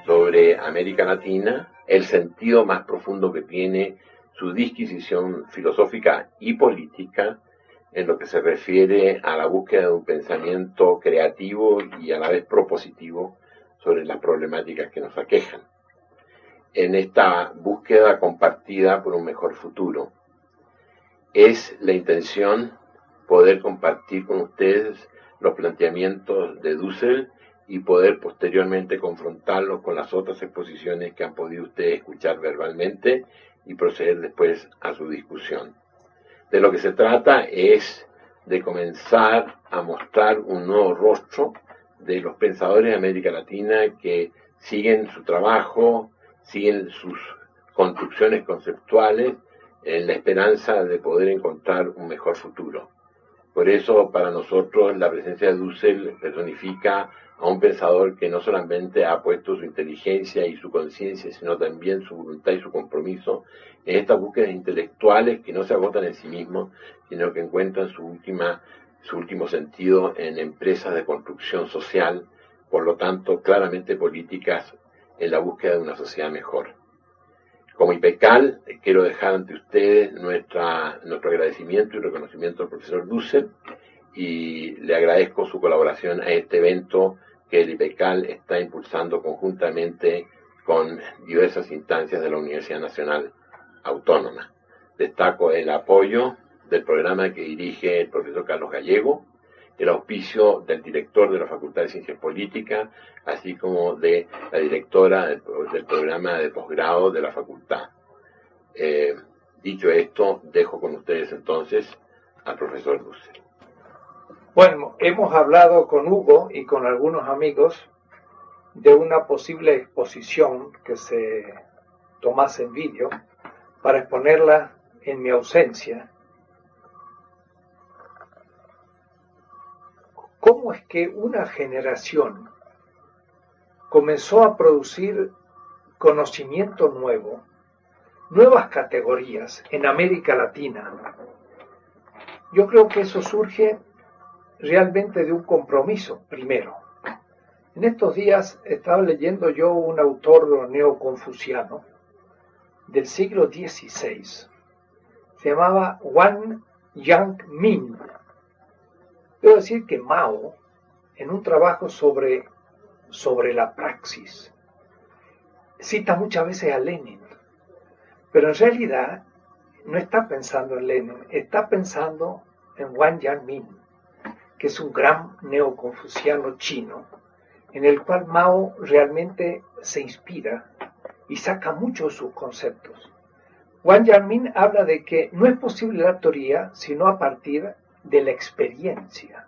Sobre América Latina, el sentido más profundo que tiene su disquisición filosófica y política en lo que se refiere a la búsqueda de un pensamiento creativo y a la vez propositivo sobre las problemáticas que nos aquejan. En esta búsqueda compartida por un mejor futuro, es la intención poder compartir con ustedes los planteamientos de Dussel y poder posteriormente confrontarlos con las otras exposiciones que han podido ustedes escuchar verbalmente y proceder después a su discusión. De lo que se trata es de comenzar a mostrar un nuevo rostro de los pensadores de América Latina que siguen su trabajo, siguen sus construcciones conceptuales en la esperanza de poder encontrar un mejor futuro. Por eso, para nosotros, la presencia de Dussel personifica a un pensador que no solamente ha puesto su inteligencia y su conciencia, sino también su voluntad y su compromiso en estas búsquedas intelectuales que no se agotan en sí mismos, sino que encuentran su último sentido en empresas de construcción social, por lo tanto, claramente políticas en la búsqueda de una sociedad mejor. Como IPECAL, quiero dejar ante ustedes nuestro agradecimiento y reconocimiento al profesor Dussel y le agradezco su colaboración a este evento que el IPECAL está impulsando conjuntamente con diversas instancias de la Universidad Nacional Autónoma. Destaco el apoyo del programa que dirige el profesor Carlos Gallego, el auspicio del director de la Facultad de Ciencias Políticas, así como de la directora del programa de posgrado de la facultad. Dicho esto, dejo con ustedes entonces al profesor Dussel. Bueno, hemos hablado con Hugo y con algunos amigos de una posible exposición que se tomase en vídeo para exponerla en mi ausencia. ¿Cómo es que una generación comenzó a producir conocimiento nuevo, nuevas categorías en América Latina? Yo creo que eso surge realmente de un compromiso, primero. En estos días estaba leyendo yo un autor neoconfuciano del siglo XVI. Se llamaba Wang Yang-min. Debo decir que Mao, en un trabajo sobre la praxis, cita muchas veces a Lenin, pero en realidad no está pensando en Lenin, está pensando en Wang Yang-min, que es un gran neoconfuciano chino, en el cual Mao realmente se inspira y saca muchos de sus conceptos. Wang Yang-min habla de que no es posible la teoría sino a partir de la experiencia.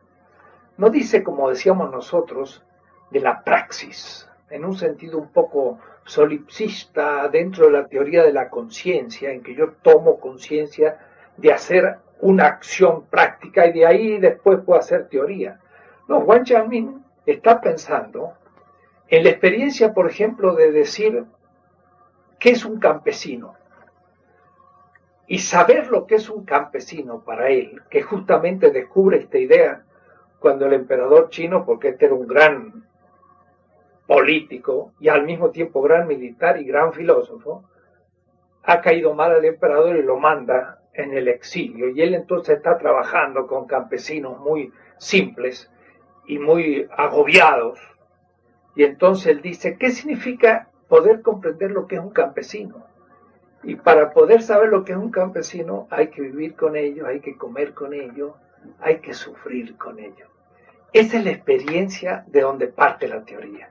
No dice, como decíamos nosotros, de la praxis, en un sentido un poco solipsista dentro de la teoría de la conciencia, en que yo tomo conciencia de hacer una acción práctica y de ahí después puedo hacer teoría. No, Wang Yang-min está pensando en la experiencia, por ejemplo, de decir qué es un campesino. Y saber lo que es un campesino para él, que justamente descubre esta idea cuando el emperador chino, porque este era un gran político y al mismo tiempo gran militar y gran filósofo, ha caído mal al emperador y lo manda en el exilio. Y él entonces está trabajando con campesinos muy simples y muy agobiados. Y entonces él dice, ¿qué significa poder comprender lo que es un campesino? Y para poder saber lo que es un campesino hay que vivir con ellos, hay que comer con ellos, hay que sufrir con ellos. Esa es la experiencia de donde parte la teoría.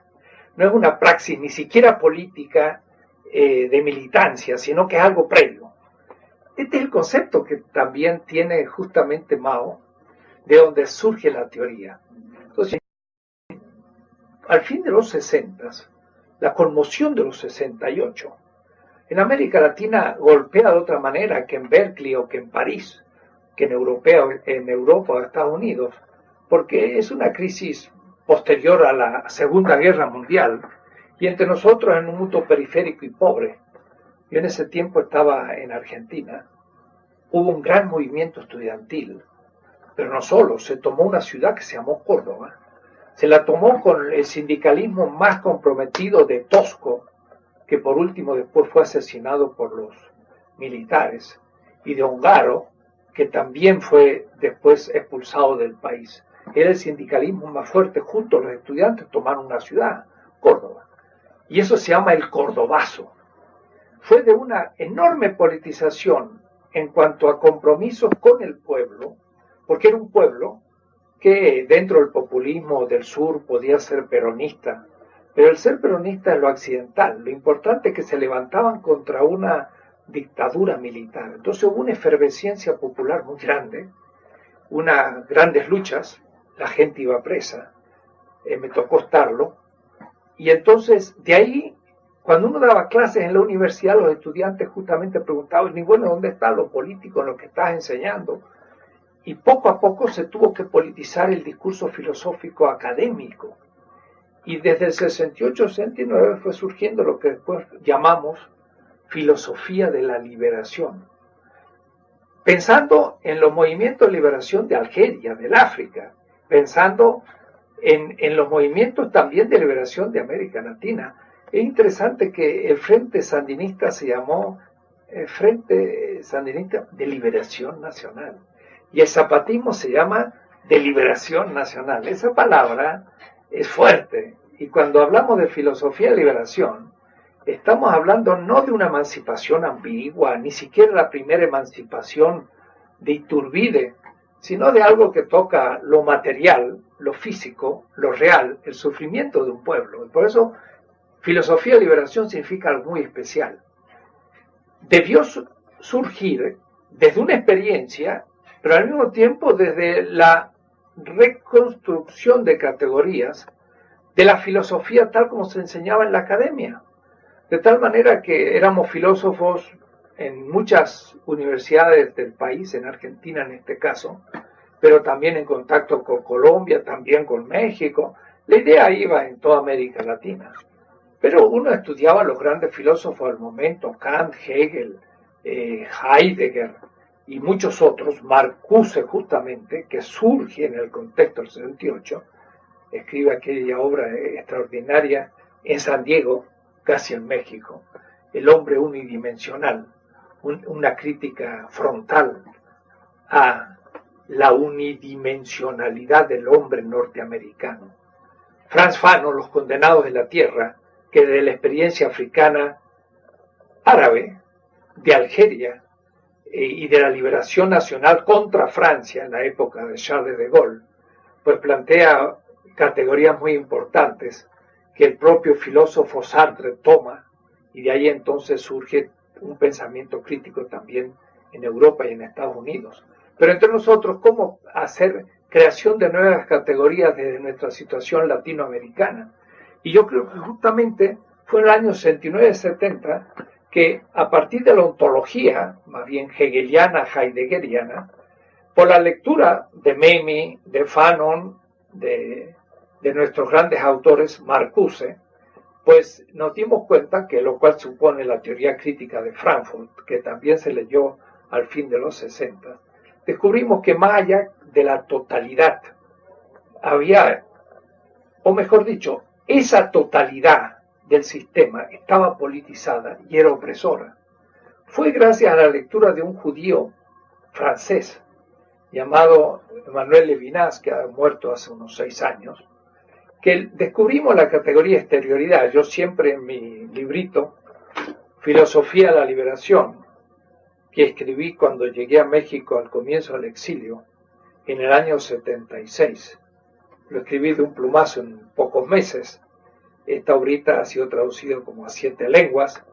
No es una praxis ni siquiera política de militancia, sino que es algo previo. Este es el concepto que también tiene justamente Mao, de donde surge la teoría. Entonces, al fin de los 60, la conmoción de los 68, en América Latina golpea de otra manera que en Berkeley o que en París, que en Europa o Estados Unidos, porque es una crisis posterior a la Segunda Guerra Mundial y entre nosotros en un mundo periférico y pobre, Yo en ese tiempo estaba en Argentina. Hubo un gran movimiento estudiantil, pero no solo, se tomó una ciudad que se llamó Córdoba. Se la tomó con el sindicalismo más comprometido de Tosco, que por último después fue asesinado por los militares, y de Ongaro, que también fue después expulsado del país. Era el sindicalismo más fuerte. Junto a los estudiantes tomaron una ciudad, Córdoba. Y eso se llama el cordobazo. Fue de una enorme politización en cuanto a compromisos con el pueblo, porque era un pueblo que dentro del populismo del sur podía ser peronista, pero el ser peronista es lo accidental. Lo importante es que se levantaban contra una dictadura militar. Entonces hubo una efervescencia popular muy grande, unas grandes luchas, la gente iba presa, me tocó estarlo, y entonces de ahí, cuando uno daba clases en la universidad, los estudiantes justamente preguntaban, y bueno, ¿dónde está lo político en lo que estás enseñando? Y poco a poco se tuvo que politizar el discurso filosófico académico, y desde el 68-69 fue surgiendo lo que después llamamos filosofía de la liberación, pensando en los movimientos de liberación de Argelia, del África, pensando en los movimientos también de liberación de América Latina. Es interesante que el Frente Sandinista se llamó Frente Sandinista de Liberación Nacional y el zapatismo se llama de Liberación Nacional. Esa palabra es fuerte, y cuando hablamos de filosofía de liberación estamos hablando no de una emancipación ambigua, ni siquiera la primera emancipación de Iturbide, sino de algo que toca lo material, lo físico, lo real, el sufrimiento de un pueblo. Y por eso filosofía de liberación significa algo muy especial. Debió surgir desde una experiencia, pero al mismo tiempo desde la reconstrucción de categorías de la filosofía tal como se enseñaba en la academia. De tal manera que éramos filósofos en muchas universidades del país, en Argentina en este caso, pero también en contacto con Colombia, también con México. La idea iba en toda América Latina. Pero uno estudiaba a los grandes filósofos del momento, Kant, Hegel, Heidegger y muchos otros, Marcuse justamente, que surge en el contexto del 68, escribe aquella obra extraordinaria en San Diego, casi en México, El hombre unidimensional, una crítica frontal a la unidimensionalidad del hombre norteamericano. Franz Fanon, Los condenados de la tierra, que de la experiencia africana árabe, de Algeria y de la liberación nacional contra Francia en la época de Charles de Gaulle, pues plantea categorías muy importantes que el propio filósofo Sartre toma, y de ahí entonces surge un pensamiento crítico también en Europa y en Estados Unidos. Pero entre nosotros, ¿cómo hacer creación de nuevas categorías desde nuestra situación latinoamericana? Y yo creo que justamente fue en el año 69-70 que a partir de la ontología, más bien hegeliana, heideggeriana, por la lectura de Memmi, de Fanon, de nuestros grandes autores, Marcuse, pues nos dimos cuenta que, lo cual supone la teoría crítica de Frankfurt, que también se leyó al fin de los 60, descubrimos que más allá de la totalidad había, o mejor dicho, esa totalidad del sistema estaba politizada y era opresora. Fue gracias a la lectura de un judío francés llamado Emmanuel Levinas, que ha muerto hace unos 6 años, que descubrimos la categoría exterioridad. Yo siempre en mi librito, Filosofía de la Liberación, que escribí cuando llegué a México al comienzo del exilio, en el año 76, lo escribí de un plumazo en pocos meses. Esta obrita ha sido traducido como a 7 lenguas,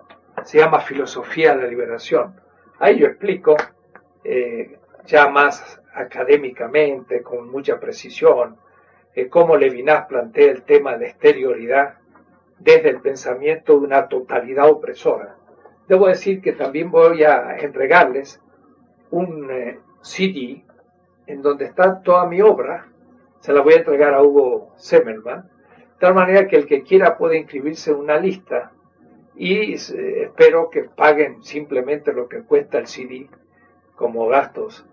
se llama Filosofía de la Liberación. Ahí yo explico, ya más académicamente, con mucha precisión, cómo Levinas plantea el tema de exterioridad desde el pensamiento de una totalidad opresora. Debo decir que también voy a entregarles un CD en donde está toda mi obra, se la voy a entregar a Hugo Zemelman, de tal manera que el que quiera puede inscribirse en una lista y espero que paguen simplemente lo que cuesta el CD como gastos.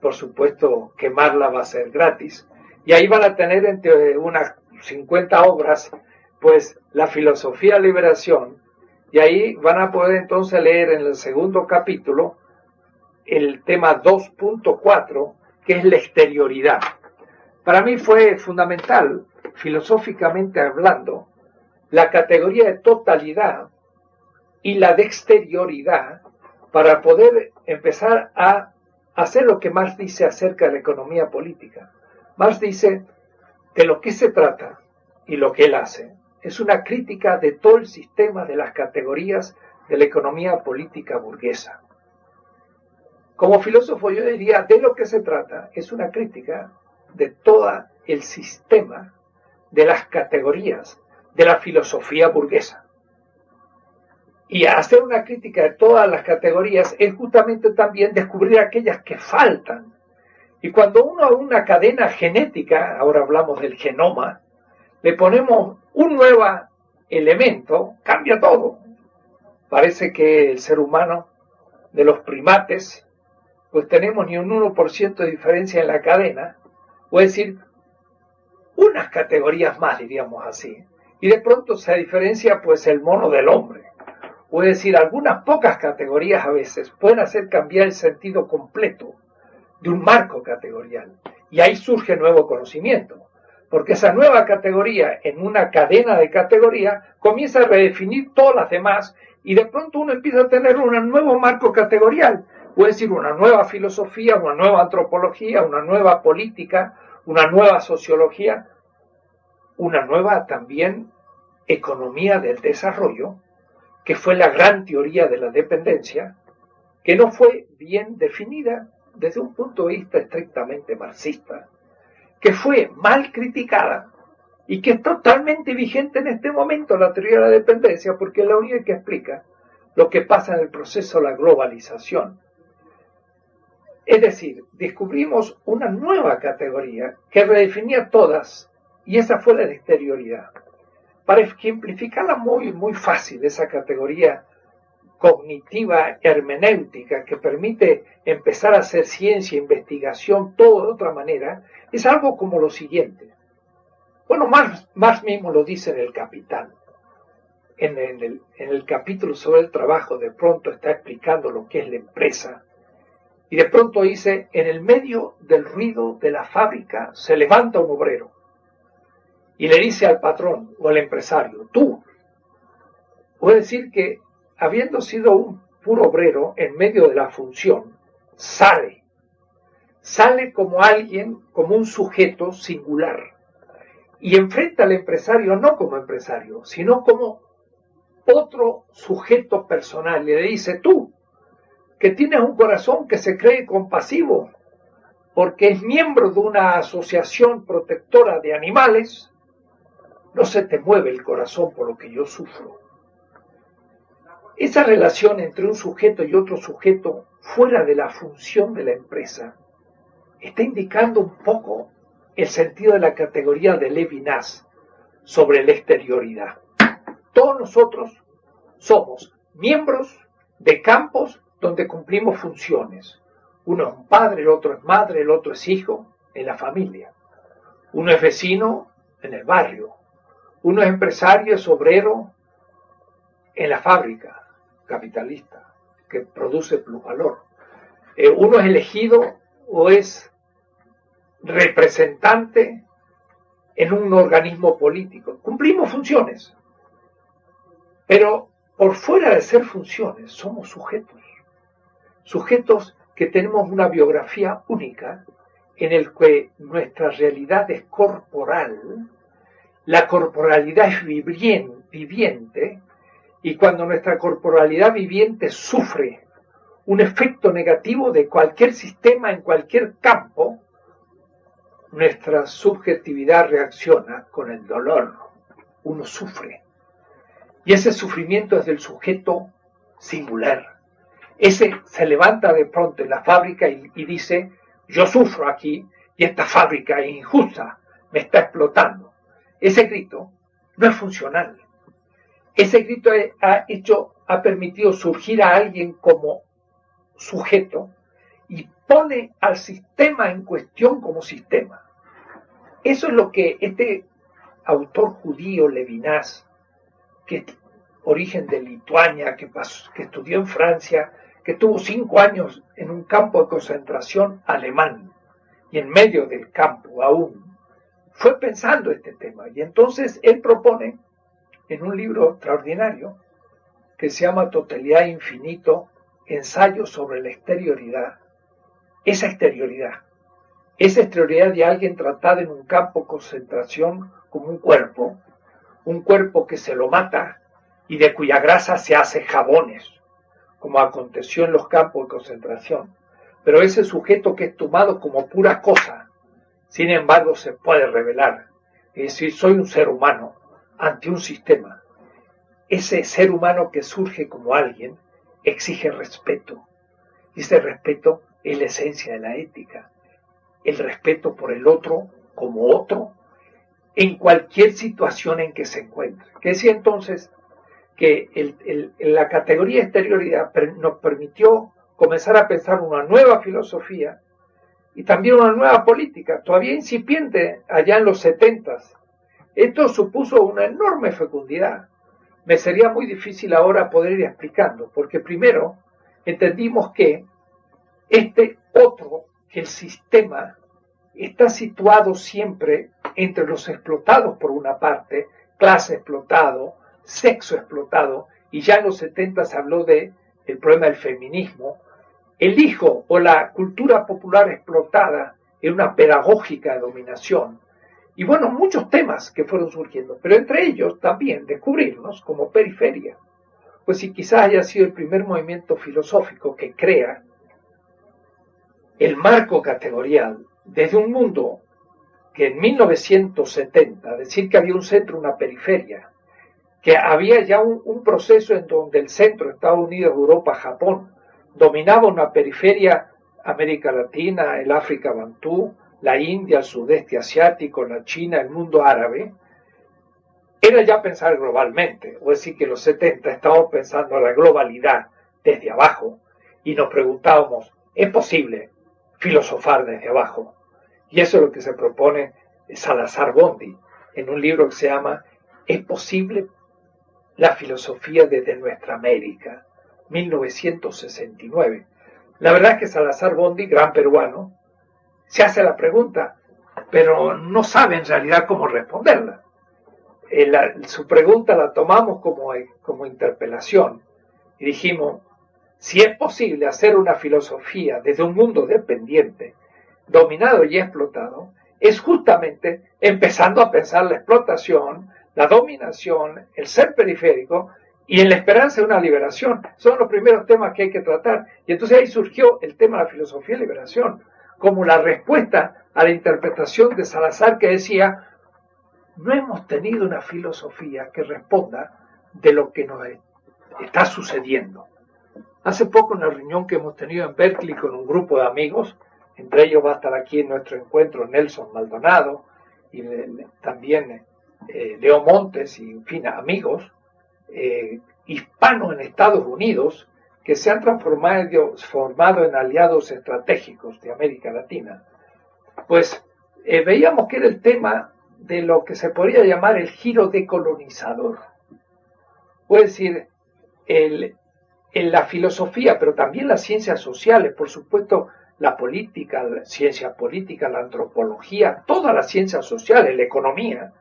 Por supuesto, quemarla va a ser gratis. Y ahí van a tener entre unas 50 obras, pues la filosofía de liberación, y ahí van a poder entonces leer en el segundo capítulo el tema 2.4, que es la exterioridad. Para mí fue fundamental, filosóficamente hablando, la categoría de totalidad y la de exterioridad para poder empezar a hacer lo que Marx dice acerca de la economía política. Marx dice de lo que se trata y lo que él hace es una crítica de todo el sistema de las categorías de la economía política burguesa. Como filósofo yo diría, de lo que se trata es una crítica de todo el sistema de las categorías de la filosofía burguesa. Y hacer una crítica de todas las categorías es justamente también descubrir aquellas que faltan. Y cuando uno a una cadena genética, ahora hablamos del genoma, le ponemos un nuevo elemento, cambia todo. Parece que el ser humano, de los primates, pues tenemos ni un 1% de diferencia en la cadena, o es decir, unas categorías más, diríamos así. Y de pronto se diferencia pues el mono del hombre. O es decir, algunas pocas categorías a veces pueden hacer cambiar el sentido completo de un marco categorial. Y ahí surge nuevo conocimiento. Porque esa nueva categoría en una cadena de categorías comienza a redefinir todas las demás y de pronto uno empieza a tener un nuevo marco categorial. Puede decir una nueva filosofía, una nueva antropología, una nueva política, una nueva sociología, una nueva también economía del desarrollo, que fue la gran teoría de la dependencia, que no fue bien definida desde un punto de vista estrictamente marxista, que fue mal criticada y que es totalmente vigente en este momento la teoría de la dependencia, porque es la única que explica lo que pasa en el proceso de la globalización. Es decir, descubrimos una nueva categoría que redefinía todas, y esa fue la de exterioridad. Para ejemplificarla muy fácil, esa categoría cognitiva hermenéutica que permite empezar a hacer ciencia, investigación, todo de otra manera, es algo como lo siguiente. Bueno, Marx mismo lo dice en El Capital. En el capítulo sobre el trabajo, de pronto está explicando lo que es la empresa. Y de pronto dice, en el medio del ruido de la fábrica se levanta un obrero. Y le dice al patrón o al empresario, tú. Puede decir que, habiendo sido un puro obrero en medio de la función, sale como alguien, como un sujeto singular, y enfrenta al empresario no como empresario, sino como otro sujeto personal, y le dice, tú, que tienes un corazón que se cree compasivo, porque es miembro de una asociación protectora de animales, no se te mueve el corazón por lo que yo sufro. Esa relación entre un sujeto y otro sujeto fuera de la función de la empresa está indicando un poco el sentido de la categoría de Levinas sobre la exterioridad. Todos nosotros somos miembros de campos donde cumplimos funciones. Uno es un padre, el otro es madre, el otro es hijo, en la familia. Uno es vecino en el barrio. Uno es empresario, es obrero en la fábrica capitalista que produce plusvalor. Uno es elegido o es representante en un organismo político. Cumplimos funciones, pero por fuera de ser funciones somos sujetos que tenemos una biografía única en el que nuestra realidad es corporal, la corporalidad es viviente, y cuando nuestra corporalidad viviente sufre un efecto negativo de cualquier sistema en cualquier campo, nuestra subjetividad reacciona con el dolor. Uno sufre. Y ese sufrimiento es del sujeto singular. Ese se levanta de pronto en la fábrica y dice, yo sufro aquí y esta fábrica es injusta, me está explotando. Ese grito no es funcional. ese grito ha permitido surgir a alguien como sujeto y pone al sistema en cuestión como sistema. Eso es lo que este autor judío, Levinas, que es origen de Lituania, que estudió en Francia, que tuvo 5 años en un campo de concentración alemán, y en medio del campo aún, fue pensando este tema. Y entonces él propone, en un libro extraordinario, que se llama Totalidad Infinito, ensayo sobre la exterioridad. Esa exterioridad de alguien tratado en un campo de concentración como un cuerpo que se lo mata y de cuya grasa se hace jabones, como aconteció en los campos de concentración. Pero ese sujeto que es tomado como pura cosa, sin embargo se puede revelar, es decir, soy un ser humano ante un sistema. Ese ser humano que surge como alguien exige respeto, y ese respeto es la esencia de la ética, el respeto por el otro como otro en cualquier situación en que se encuentre. Que decía entonces que la categoría exterioridad nos permitió comenzar a pensar una nueva filosofía y también una nueva política, todavía incipiente allá en los 70s. Esto supuso una enorme fecundidad. Me sería muy difícil ahora poder ir explicando, porque primero entendimos que que el sistema está situado siempre entre los explotados por una parte, clase explotado, sexo explotado, y ya en los 70 se habló del problema del feminismo, el hijo o la cultura popular explotada en una pedagógica de dominación, y bueno, muchos temas que fueron surgiendo, pero entre ellos también descubrirnos como periferia, pues si quizás haya sido el primer movimiento filosófico que crea el marco categorial desde un mundo que en 1970, decir que había un centro, una periferia, que había ya un proceso en donde el centro, Estados Unidos, Europa, Japón, dominaba una periferia, América Latina, el África Bantú, la India, el sudeste asiático, la China, el mundo árabe, era ya pensar globalmente, o decir que en los 70 estábamos pensando en la globalidad desde abajo y nos preguntábamos, ¿es posible filosofar desde abajo? Y eso es lo que se propone Salazar Bondi en un libro que se llama ¿Es posible la filosofía desde nuestra América? 1969. La verdad es que Salazar Bondi, gran peruano, se hace la pregunta, pero no sabe en realidad cómo responderla. Su pregunta la tomamos como interpelación y dijimos, si es posible hacer una filosofía desde un mundo dependiente, dominado y explotado, es justamente empezando a pensar la explotación, la dominación, el ser periférico y en la esperanza de una liberación. Son los primeros temas que hay que tratar. Y entonces ahí surgió el tema de la filosofía de liberación, como la respuesta a la interpretación de Salazar que decía, no hemos tenido una filosofía que responda de lo que nos está sucediendo. Hace poco, en una reunión que hemos tenido en Berkeley con un grupo de amigos, entre ellos va a estar aquí en nuestro encuentro Nelson Maldonado y también Leo Montes, y en fin, amigos hispanos en Estados Unidos que se han transformado en aliados estratégicos de América Latina. Pues veíamos que era el tema de lo que se podría llamar el giro decolonizador. Puede decir, en la filosofía, pero también las ciencias sociales, por supuesto, la política, la ciencia política, la antropología, todas las ciencias sociales, la economía,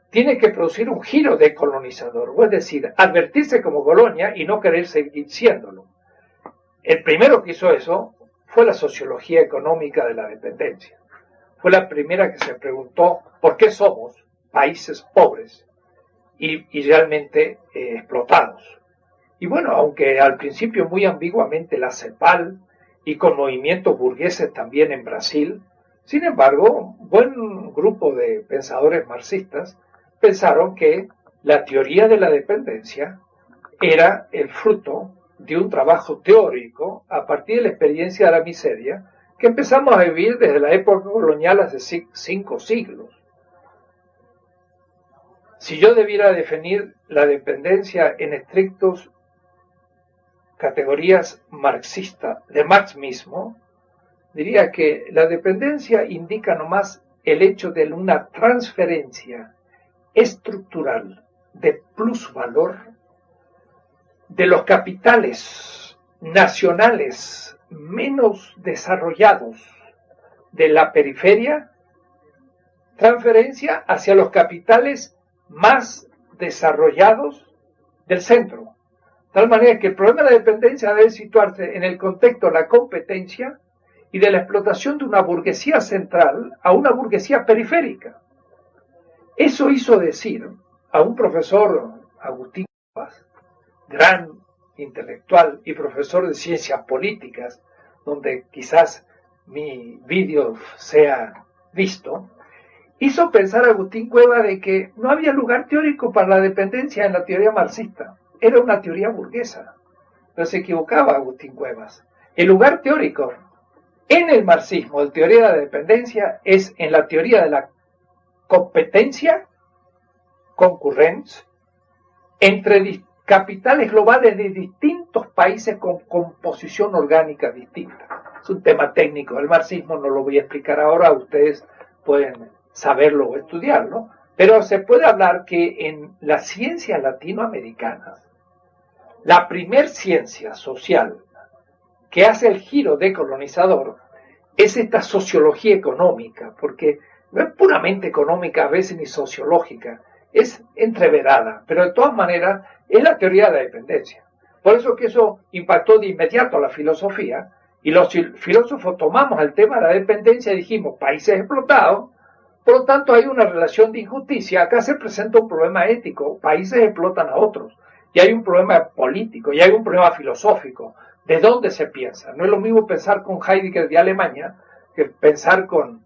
tiene que producir un giro decolonizador, es decir, advertirse como colonia y no querer seguir siéndolo. El primero que hizo eso fue la sociología económica de la dependencia. Fue la primera que se preguntó por qué somos países pobres y realmente explotados. Y bueno, aunque al principio muy ambiguamente la CEPAL y con movimientos burgueses también en Brasil, sin embargo, un buen grupo de pensadores marxistas pensaron que la teoría de la dependencia era el fruto de un trabajo teórico a partir de la experiencia de la miseria que empezamos a vivir desde la época colonial hace 5 siglos. Si yo debiera definir la dependencia en estrictos categorías marxistas, de Marx mismo, diría que la dependencia indica nomás el hecho de una transferencia estructural de plusvalor de los capitales nacionales menos desarrollados de la periferia, transferencia hacia los capitales más desarrollados del centro. De tal manera que el problema de la dependencia debe situarse en el contexto de la competencia y de la explotación de una burguesía central a una burguesía periférica. Eso hizo decir a un profesor, Agustín Cuevas, gran intelectual y profesor de ciencias políticas, donde quizás mi vídeo sea visto, hizo pensar a Agustín Cuevas de que no había lugar teórico para la dependencia en la teoría marxista. Era una teoría burguesa. Pero se equivocaba Agustín Cuevas. El lugar teórico en el marxismo, de teoría de la dependencia, es en la teoría de la competencia, concurrencia, entre capitales globales de distintos países con composición orgánica distinta. Es un tema técnico del marxismo, no lo voy a explicar ahora, ustedes pueden saberlo o estudiarlo, pero se puede hablar que en las ciencias latinoamericanas, la primer ciencia social que hace el giro decolonizador es esta sociología económica, porque no es puramente económica a veces ni sociológica, es entreverada, pero de todas maneras es la teoría de la dependencia. Por eso que eso impactó de inmediato a la filosofía, y los filósofos tomamos el tema de la dependencia y dijimos, países explotados, por lo tanto hay una relación de injusticia, acá se presenta un problema ético, países explotan a otros, y hay un problema político, y hay un problema filosófico, ¿de dónde se piensa? No es lo mismo pensar con Heidegger de Alemania que pensar con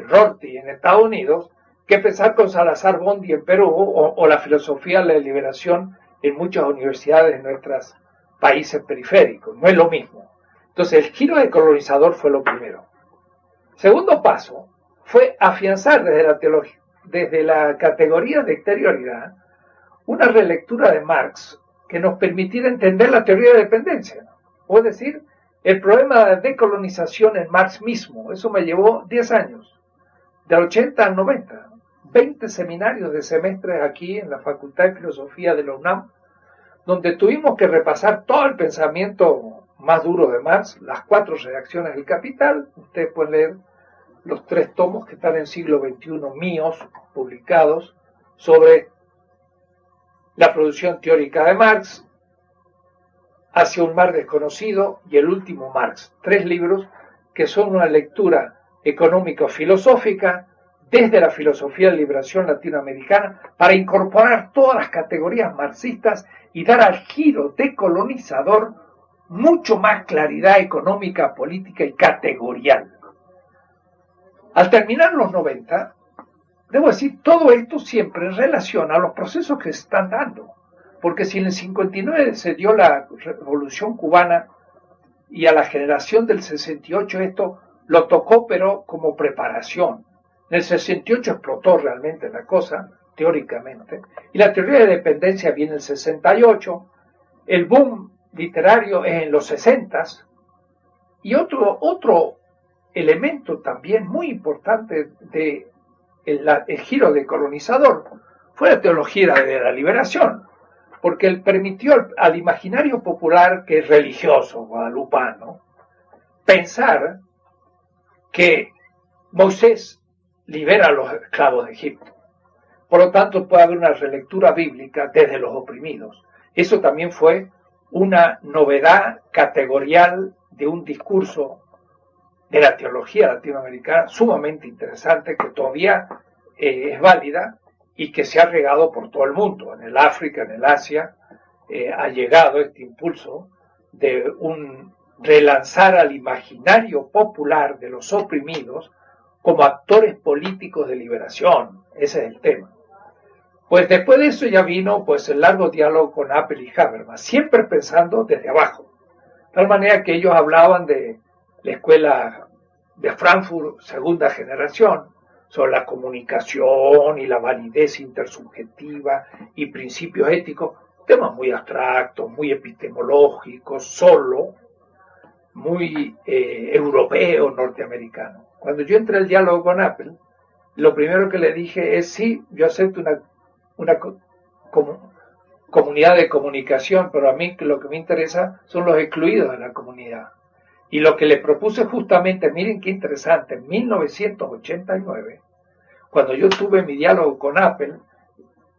Rorty en Estados Unidos, que pensar con Salazar Bondi en Perú o la filosofía de la liberación en muchas universidades de nuestros países periféricos. No es lo mismo. Entonces el giro decolonizador fue lo primero. Segundo paso fue afianzar desde la categoría de exterioridad una relectura de Marx que nos permitiera entender la teoría de dependencia. Es decir, el problema de decolonización en Marx mismo. Eso me llevó 10 años, del 80 al 90. 20 seminarios de semestres aquí en la Facultad de Filosofía de la UNAM, donde tuvimos que repasar todo el pensamiento más duro de Marx, las 4 reacciones del Capital. Ustedes pueden leer los 3 tomos que están en siglo XXI míos, publicados, sobre la producción teórica de Marx, Hacia un mar desconocido y El último Marx. 3 libros que son una lectura económico-filosófica desde la filosofía de liberación latinoamericana para incorporar todas las categorías marxistas y dar al giro decolonizador mucho más claridad económica, política y categorial. Al terminar los 90, debo decir, todo esto siempre en relación a los procesos que se están dando. Porque si en el 59 se dio la Revolución Cubana y a la generación del 68 esto lo tocó, pero como preparación. En el 68 explotó realmente la cosa, teóricamente, y la teoría de dependencia viene en el 68, el boom literario es en los 60, y otro elemento también muy importante de el giro decolonizador fue la teología de la liberación, porque él permitió al imaginario popular, que es religioso, guadalupano, pensar que Moisés libera a los esclavos de Egipto. Por lo tanto, puede haber una relectura bíblica desde los oprimidos. Eso también fue una novedad categorial de un discurso de la teología latinoamericana sumamente interesante, que todavía es válida y que se ha regado por todo el mundo. En el África, en el Asia, ha llegado este impulso de un relanzar al imaginario popular de los oprimidos como actores políticos de liberación. Ese es el tema. Pues después de eso ya vino pues el largo diálogo con Apel y Habermas, siempre pensando desde abajo. De tal manera que ellos hablaban de la escuela de Frankfurt, segunda generación, sobre la comunicación y la validez intersubjetiva y principios éticos, temas muy abstractos, muy epistemológicos, solo, muy europeos, norteamericanos. Cuando yo entré al diálogo con Apple, lo primero que le dije es, sí, yo acepto una comunidad de comunicación, pero a mí lo que me interesa son los excluidos de la comunidad. Y lo que le propuse justamente, miren qué interesante, en 1989, cuando yo tuve mi diálogo con Apple,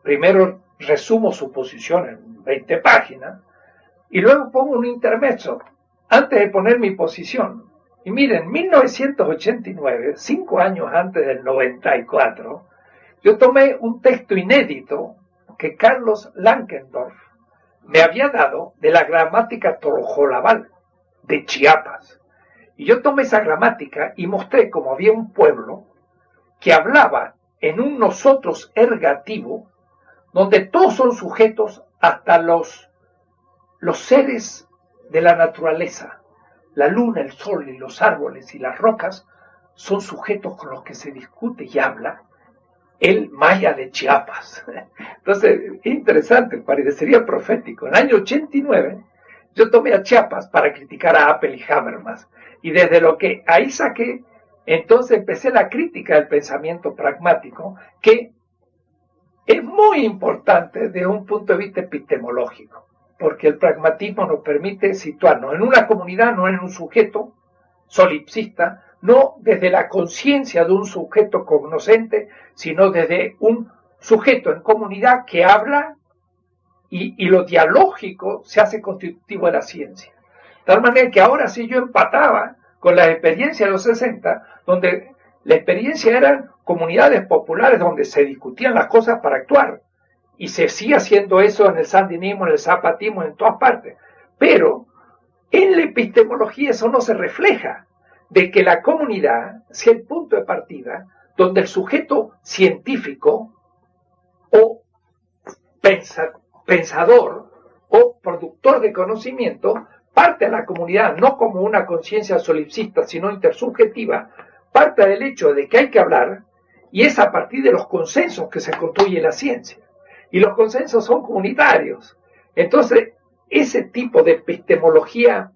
primero resumo su posición en 20 páginas y luego pongo un intermezzo antes de poner mi posición. Y miren, 1989, 5 años antes del 94, yo tomé un texto inédito que Carlos Lankendorf me había dado de la gramática Torojolabal de Chiapas. Y yo tomé esa gramática y mostré cómo había un pueblo que hablaba en un nosotros ergativo, donde todos son sujetos, hasta los seres de la naturaleza. La luna, el sol y los árboles y las rocas son sujetos con los que se discute y habla el maya de Chiapas. Entonces, interesante, parecería profético. En el año 89, yo tomé a Chiapas para criticar a Apple y Habermas. Y desde lo que ahí saqué, entonces empecé la crítica del pensamiento pragmático, que es muy importante desde un punto de vista epistemológico, porque el pragmatismo nos permite situarnos en una comunidad, no en un sujeto solipsista, no desde la conciencia de un sujeto cognoscente, sino desde un sujeto en comunidad que habla y lo dialógico se hace constitutivo de la ciencia. De tal manera que ahora sí yo empataba con la experiencia de los 60, donde la experiencia eran comunidades populares donde se discutían las cosas para actuar. Y se sigue haciendo eso en el sandinismo, en el zapatismo, en todas partes. Pero en la epistemología eso no se refleja, de que la comunidad sea el punto de partida donde el sujeto científico o pensador o productor de conocimiento parte a la comunidad no como una conciencia solipsista, sino intersubjetiva, parte del hecho de que hay que hablar, y es a partir de los consensos que se construye la ciencia. Y los consensos son comunitarios. Entonces, ese tipo de epistemología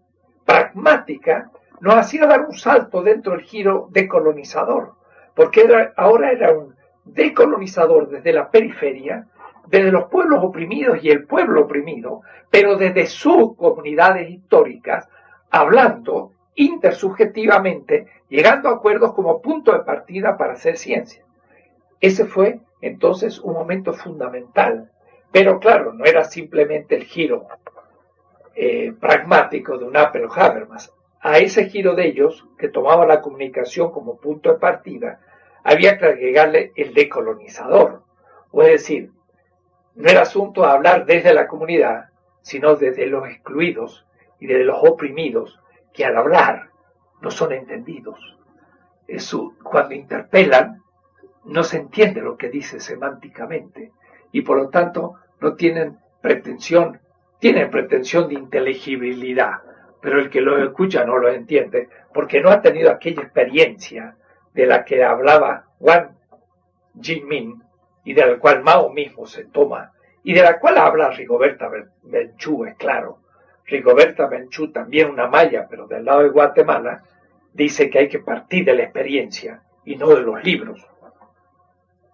pragmática nos hacía dar un salto dentro del giro decolonizador, porque ahora era un decolonizador desde la periferia, desde los pueblos oprimidos y el pueblo oprimido, pero desde sus comunidades históricas, hablando intersubjetivamente, llegando a acuerdos como punto de partida para hacer ciencia. Ese fue entonces un momento fundamental, pero claro, no era simplemente el giro pragmático de un Apple o Habermas. A ese giro de ellos, que tomaba la comunicación como punto de partida, había que agregarle el decolonizador, o es decir, no era asunto de hablar desde la comunidad, sino desde los excluidos y desde los oprimidos, que al hablar no son entendidos. Eso, cuando interpelan, no se entiende lo que dice semánticamente, y por lo tanto no tienen pretensión de inteligibilidad, pero el que los escucha no lo entiende, porque no ha tenido aquella experiencia de la que hablaba Wang Jinmin, y de la cual Mao mismo se toma, y de la cual habla Rigoberta Menchú, es claro. Rigoberta Menchú, también una maya, pero del lado de Guatemala, dice que hay que partir de la experiencia y no de los libros.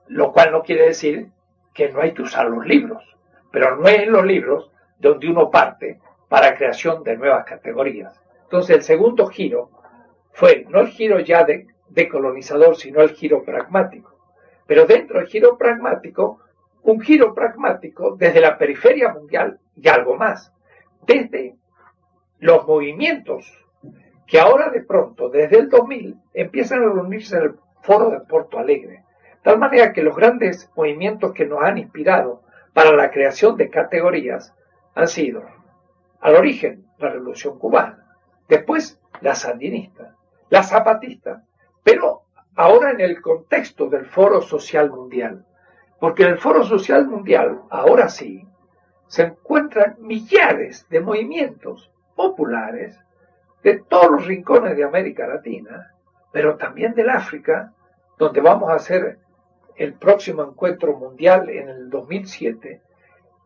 Lo cual no quiere decir que no hay que usar los libros, pero no es en los libros donde uno parte para creación de nuevas categorías. Entonces el segundo giro fue no el giro ya de colonizador, sino el giro pragmático. Pero dentro del giro pragmático, un giro pragmático desde la periferia mundial y algo más, desde los movimientos que ahora de pronto, desde el 2000, empiezan a reunirse en el Foro de Porto Alegre. De tal manera que los grandes movimientos que nos han inspirado para la creación de categorías han sido, al origen, la Revolución Cubana, después la sandinista, la zapatista, pero ahora en el contexto del Foro Social Mundial, porque en el Foro Social Mundial, ahora sí, se encuentran millares de movimientos populares de todos los rincones de América Latina, pero también del África, donde vamos a hacer el próximo encuentro mundial en el 2007,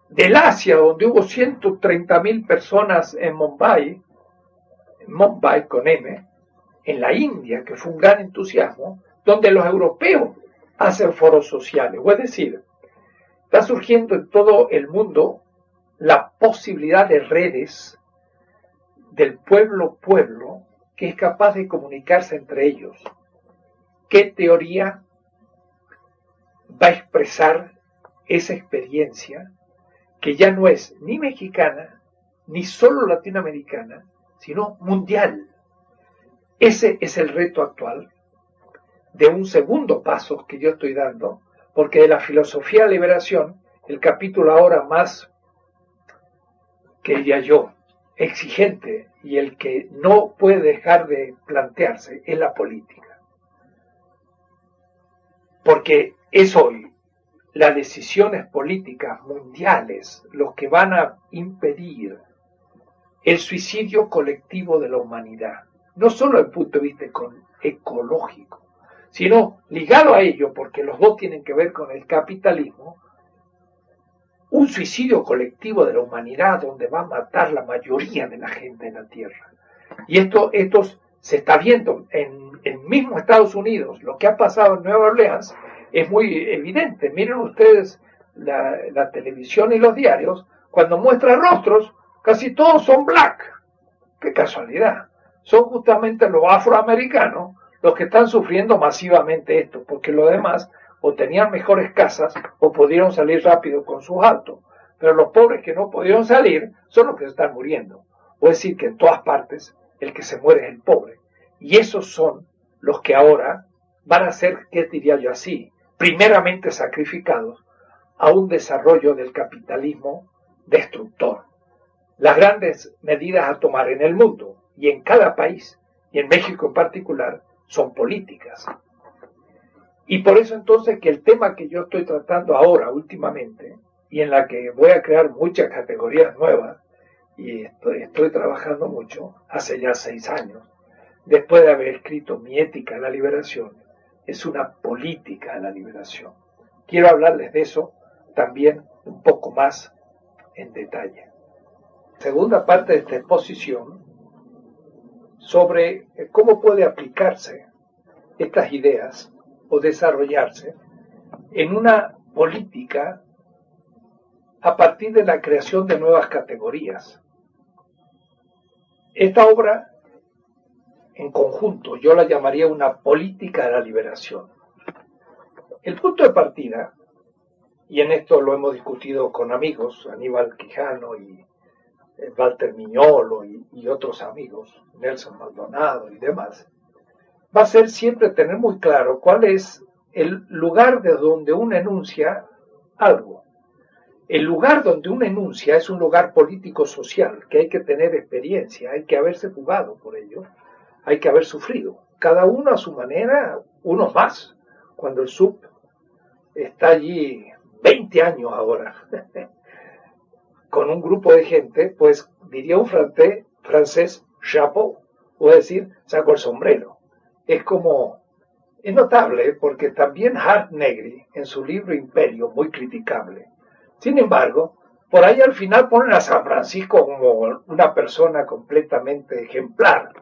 del Asia, donde hubo 130.000 personas en Mumbai con M, en la India, que fue un gran entusiasmo, donde los europeos hacen foros sociales. Es decir, está surgiendo en todo el mundo la posibilidad de redes del pueblo que es capaz de comunicarse entre ellos. ¿Qué teoría va a expresar esa experiencia que ya no es ni mexicana, ni solo latinoamericana, sino mundial? Ese es el reto actual de un segundo paso que yo estoy dando, porque de la filosofía de liberación, el capítulo ahora más, que diría yo, exigente y el que no puede dejar de plantearse es la política. Porque es hoy las decisiones políticas mundiales los que van a impedir el suicidio colectivo de la humanidad, no solo desde el punto de vista ecológico, sino ligado a ello, porque los dos tienen que ver con el capitalismo, un suicidio colectivo de la humanidad donde va a matar la mayoría de la gente en la Tierra. Y esto se está viendo en mismo Estados Unidos. Lo que ha pasado en Nueva Orleans es muy evidente. Miren ustedes la televisión y los diarios, cuando muestran rostros, casi todos son black. ¡Qué casualidad! Son justamente los afroamericanos los que están sufriendo masivamente esto, porque los demás o tenían mejores casas o pudieron salir rápido con sus autos. Pero los pobres que no pudieron salir son los que se están muriendo. O es decir, que en todas partes el que se muere es el pobre. Y esos son los que ahora van a ser, ¿qué diría yo así?, primeramente sacrificados a un desarrollo del capitalismo destructor. Las grandes medidas a tomar en el mundo y en cada país, y en México en particular, son políticas. Y por eso entonces que el tema que yo estoy tratando ahora últimamente, y en la que voy a crear muchas categorías nuevas, y estoy trabajando mucho, hace ya 6 años, después de haber escrito Mi ética de la liberación, es una política de la liberación. Quiero hablarles de eso también un poco más en detalle. Segunda parte de esta exposición sobre cómo puede aplicarse estas ideas o desarrollarse en una política a partir de la creación de nuevas categorías. Esta obra en conjunto yo la llamaría una política de la liberación. El punto de partida, y en esto lo hemos discutido con amigos, Aníbal Quijano y Walter Miñolo y otros amigos, Nelson Maldonado y demás, va a ser siempre tener muy claro cuál es el lugar de donde uno enuncia algo. El lugar donde uno enuncia es un lugar político-social, que hay que tener experiencia, hay que haberse jugado por ello, hay que haber sufrido. Cada uno a su manera, unos más. Cuando el SUP está allí 20 años ahora, con un grupo de gente, pues diría un francés, chapeau, o decir, saco el sombrero. Es notable, porque también Hart Negri, en su libro Imperio, muy criticable. Sin embargo, por ahí al final ponen a San Francisco como una persona completamente ejemplar.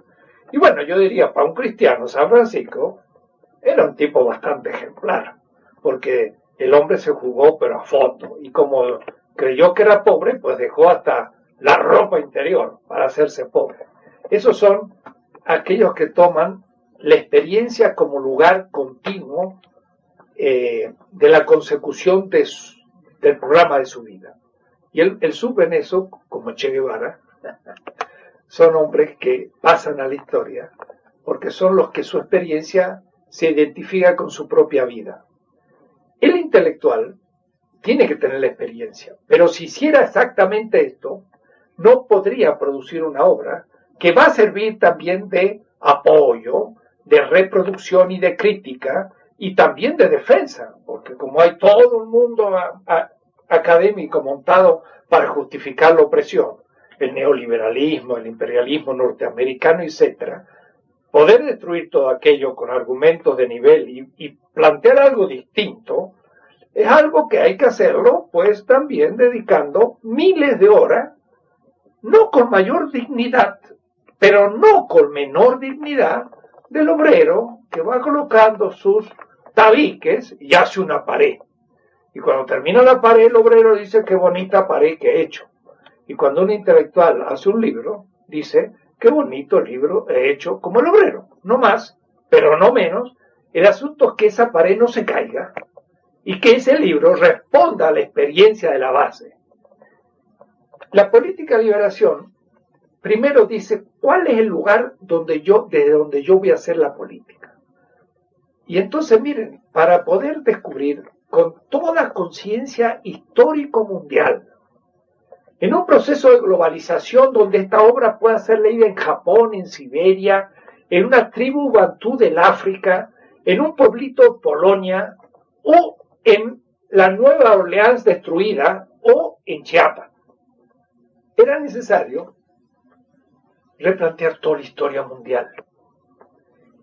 Y bueno, yo diría, para un cristiano, San Francisco era un tipo bastante ejemplar, porque el hombre se jugó pero a fondo, y como creyó que era pobre, pues dejó hasta la ropa interior para hacerse pobre. Esos son aquellos que toman la experiencia como lugar continuo de la consecución del programa de su vida. Y el SUP en eso, como Che Guevara, son hombres que pasan a la historia, porque son los que su experiencia se identifica con su propia vida. El intelectual tiene que tener la experiencia, pero si hiciera exactamente esto, no podría producir una obra que va a servir también de apoyo, de reproducción y de crítica, y también de defensa, porque como hay todo un mundo académico montado para justificar la opresión, el neoliberalismo, el imperialismo norteamericano, etc., poder destruir todo aquello con argumentos de nivel y plantear algo distinto, es algo que hay que hacerlo, pues también dedicando miles de horas, no con mayor dignidad, pero no con menor dignidad del obrero que va colocando sus tabiques y hace una pared. Y cuando termina la pared, el obrero dice qué bonita pared que he hecho. Y cuando un intelectual hace un libro, dice qué bonito libro he hecho como el obrero. No más, pero no menos. El asunto es que esa pared no se caiga y que ese libro responda a la experiencia de la base. La política de liberación primero dice cuál es el lugar desde donde yo voy a hacer la política. Y entonces miren, para poder descubrir con toda conciencia histórico mundial, en un proceso de globalización donde esta obra pueda ser leída en Japón, en Siberia, en una tribu bantú del África, en un pueblito de Polonia, o en la Nueva Orleans destruida, o en Chiapas. Era necesario replantear toda la historia mundial.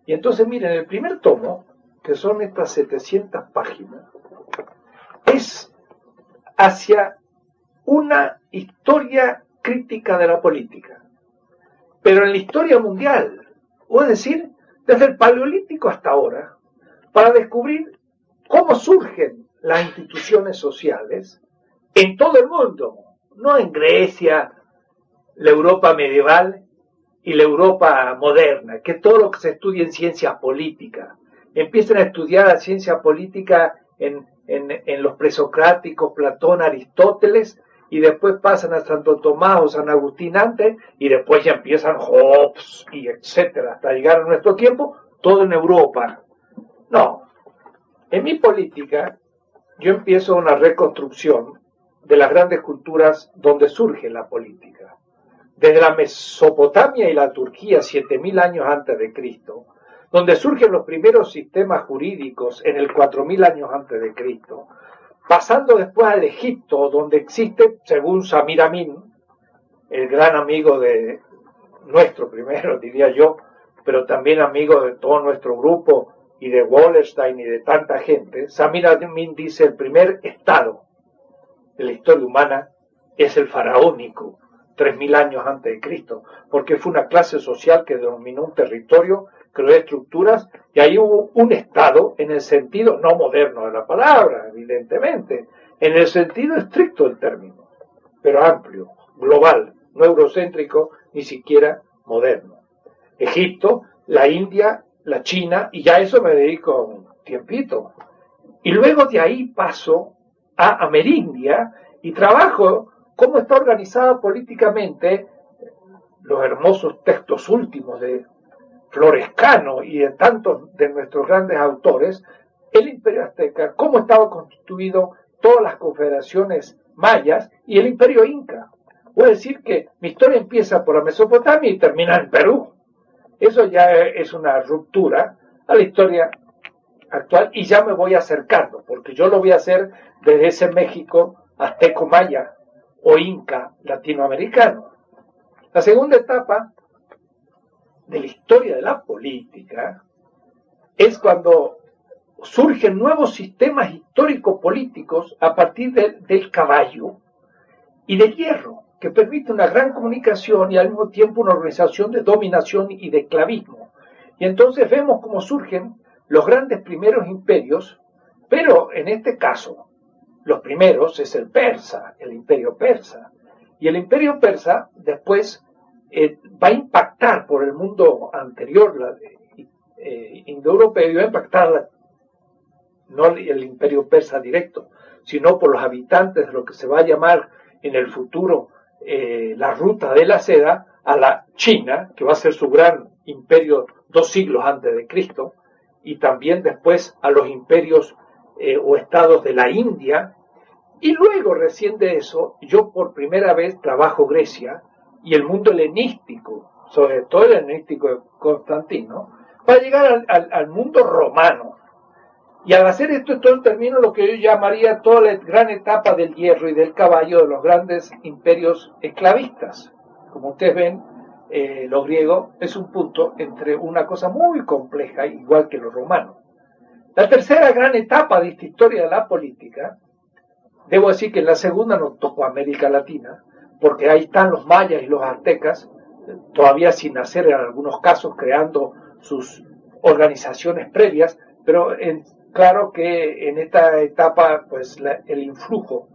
Y entonces miren, el primer tomo, que son estas 700 páginas, es hacia una historia crítica de la política, pero en la historia mundial, o es decir, desde el Paleolítico hasta ahora, para descubrir cómo surgen las instituciones sociales en todo el mundo, no en Grecia, la Europa medieval y la Europa moderna, que todo lo que se estudia en ciencias políticas, empiezan a estudiar la ciencia política en los presocráticos, Platón, Aristóteles, y después pasan a Santo Tomás o San Agustín antes, y después ya empiezan Hobbes y etcétera, hasta llegar a nuestro tiempo, todo en Europa. No, en mi política yo empiezo una reconstrucción de las grandes culturas donde surge la política. Desde la Mesopotamia y la Turquía, 7000 años antes de Cristo, donde surgen los primeros sistemas jurídicos en el 4000 años antes de Cristo, pasando después al Egipto, donde existe, según Samir Amin, el gran amigo de nuestro primero, diría yo, pero también amigo de todo nuestro grupo y de Wallerstein y de tanta gente, Samir Amin dice el primer estado de la historia humana es el faraónico, 3000 años antes de Cristo, porque fue una clase social que dominó un territorio, creó estructuras, y ahí hubo un Estado en el sentido no moderno de la palabra, evidentemente, en el sentido estricto del término, pero amplio, global, no eurocéntrico, ni siquiera moderno. Egipto, la India, la China, y ya eso me dedico un tiempito. Y luego de ahí paso a Amerindia y trabajo cómo está organizada políticamente los hermosos textos últimos de Florescano y de tantos de nuestros grandes autores, el Imperio Azteca, cómo estaba constituido todas las confederaciones mayas y el Imperio Inca. Voy a decir que mi historia empieza por la Mesopotamia y termina en Perú. Eso ya es una ruptura a la historia actual y ya me voy acercando, porque yo lo voy a hacer desde ese México azteco-maya o inca latinoamericano. La segunda etapa de la historia de la política es cuando surgen nuevos sistemas histórico-políticos a partir del caballo y del hierro, que permite una gran comunicación y al mismo tiempo una organización de dominación y de esclavismo. Y entonces vemos cómo surgen los grandes primeros imperios, pero en este caso, los primeros es el persa, el imperio persa. Y el imperio persa después va a impactar por el mundo anterior, indoeuropeo, y va a impactar no el imperio persa directo, sino por los habitantes de lo que se va a llamar en el futuro la ruta de la seda a la China, que va a ser su gran imperio 2 siglos antes de Cristo, y también después a los imperios o estados de la India, y luego recién de eso yo por primera vez trabajo Grecia y el mundo helenístico, sobre todo el helenístico de Constantino, para llegar al mundo romano. Y al hacer esto termino lo que yo llamaría toda la gran etapa del hierro y del caballo de los grandes imperios esclavistas. Como ustedes ven, los griegos, es un punto entre una cosa muy compleja, igual que los romanos. La tercera gran etapa de esta historia de la política, debo decir que en la segunda nos tocó América Latina, porque ahí están los mayas y los aztecas, todavía sin nacer en algunos casos, creando sus organizaciones previas, pero claro que en esta etapa pues el influjo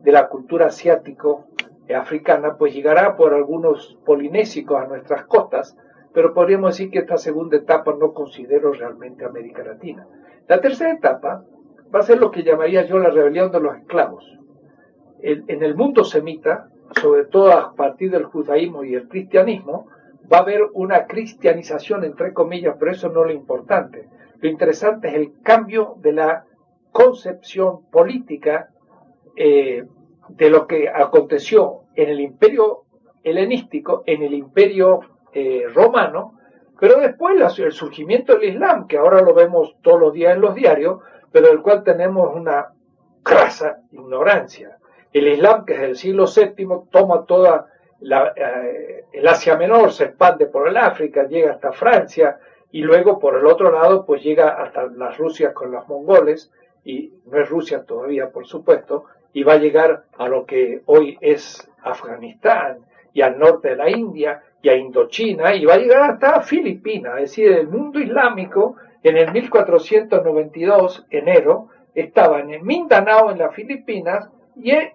de la cultura asiático africana pues llegará por algunos polinésicos a nuestras costas, pero podríamos decir que esta segunda etapa no considero realmente América Latina. La tercera etapa va a ser lo que llamaría yo la rebelión de los esclavos. En el mundo semita, sobre todo a partir del judaísmo y el cristianismo, va a haber una cristianización, entre comillas, pero eso no es lo importante. Lo interesante es el cambio de la concepción política de lo que aconteció en el imperio helenístico, en el imperio romano, pero después el surgimiento del Islam, que ahora lo vemos todos los días en los diarios, pero del cual tenemos una crasa ignorancia. El Islam, que es del siglo VII, toma toda el Asia Menor, se expande por el África, llega hasta Francia, y luego por el otro lado pues llega hasta las Rusias con los mongoles, y no es Rusia todavía por supuesto, y va a llegar a lo que hoy es Afganistán, y al norte de la India, y a Indochina, y va a llegar hasta Filipinas, es decir, el mundo islámico en el 1492, enero, estaban en Mindanao, en las Filipinas, y en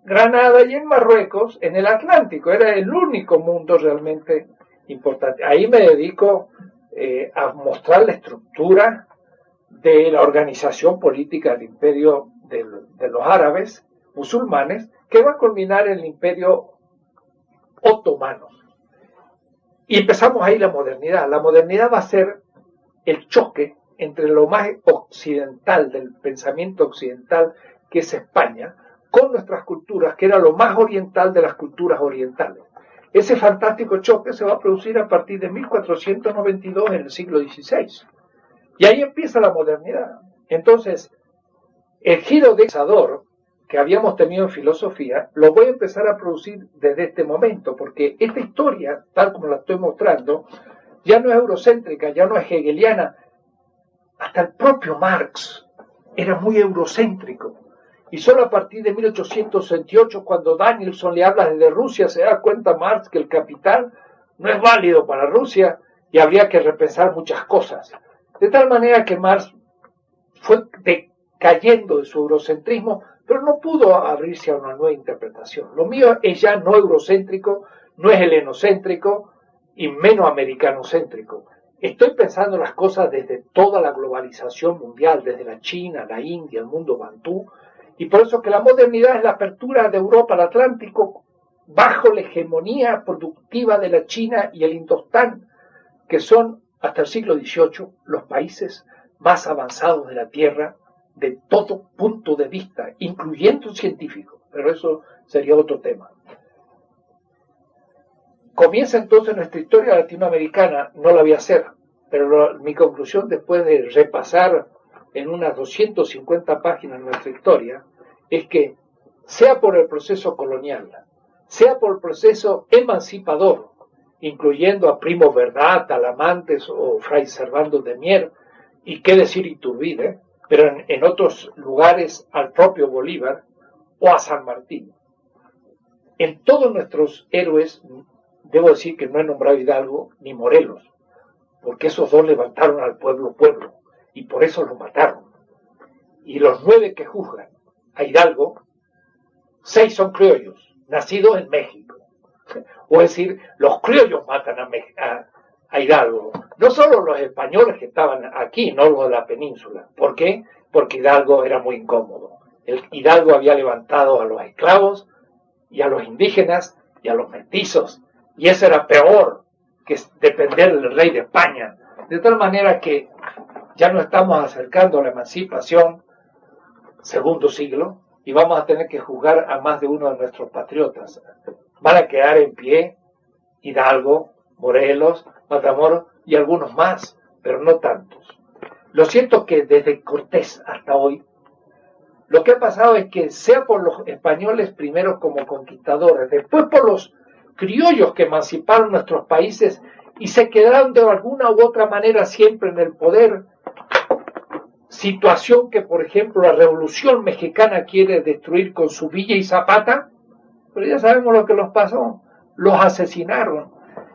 Granada y en Marruecos, en el Atlántico. Era el único mundo realmente importante. Ahí me dedico a mostrar la estructura de la organización política del imperio de los árabes musulmanes, que va a culminar en el imperio otomano. Y empezamos ahí la modernidad. La modernidad va a ser el choque entre lo más occidental del pensamiento occidental, que es España, con nuestras culturas, que era lo más oriental de las culturas orientales. Ese fantástico choque se va a producir a partir de 1492 en el siglo XVI. Y ahí empieza la modernidad. Entonces, el giro de pensador que habíamos tenido en filosofía, lo voy a empezar a producir desde este momento, porque esta historia, tal como la estoy mostrando, ya no es eurocéntrica, ya no es hegeliana. Hasta el propio Marx era muy eurocéntrico. Y solo a partir de 1868, cuando Danielson le habla desde Rusia, se da cuenta Marx que el capital no es válido para Rusia y habría que repensar muchas cosas. De tal manera que Marx fue decayendo de su eurocentrismo, pero no pudo abrirse a una nueva interpretación. Lo mío es ya no eurocéntrico, no es helenocéntrico y menos americanocéntrico. Estoy pensando las cosas desde toda la globalización mundial, desde la China, la India, el mundo bantú, y por eso que la modernidad es la apertura de Europa al Atlántico bajo la hegemonía productiva de la China y el Indostán, que son hasta el siglo XVIII los países más avanzados de la Tierra de todo punto de vista, incluyendo científicos, pero eso sería otro tema. Comienza entonces nuestra historia latinoamericana, no la voy a hacer, pero mi conclusión después de repasar en unas 250 páginas nuestra historia, es que sea por el proceso colonial, sea por el proceso emancipador, incluyendo a Primo Verdad, Talamantes o Fray Servando de Mier, y qué decir Iturbide, pero en otros lugares al propio Bolívar o a San Martín. En todos nuestros héroes, debo decir que no he nombrado Hidalgo ni Morelos, porque esos dos levantaron al pueblo, y por eso lo mataron. Y los 9 que juzgan a Hidalgo, 6 son criollos, nacidos en México. O es decir, los criollos matan a Hidalgo. No solo los españoles que estaban aquí, no los de la península. ¿Por qué? Porque Hidalgo era muy incómodo. Hidalgo había levantado a los esclavos y a los indígenas y a los mestizos. Y eso era peor que depender del rey de España. De tal manera que ya nos estamos acercando a la emancipación, segundo siglo, y vamos a tener que juzgar a más de uno de nuestros patriotas. Van a quedar en pie Hidalgo, Morelos, Matamoros y algunos más, pero no tantos. Lo cierto es que desde Cortés hasta hoy, lo que ha pasado es que sea por los españoles primero como conquistadores, después por los criollos que emanciparon nuestros países y se quedaron de alguna u otra manera siempre en el poder. Situación que, por ejemplo, la Revolución Mexicana quiere destruir con su Villa y Zapata, pero ya sabemos lo que los pasó. Los asesinaron.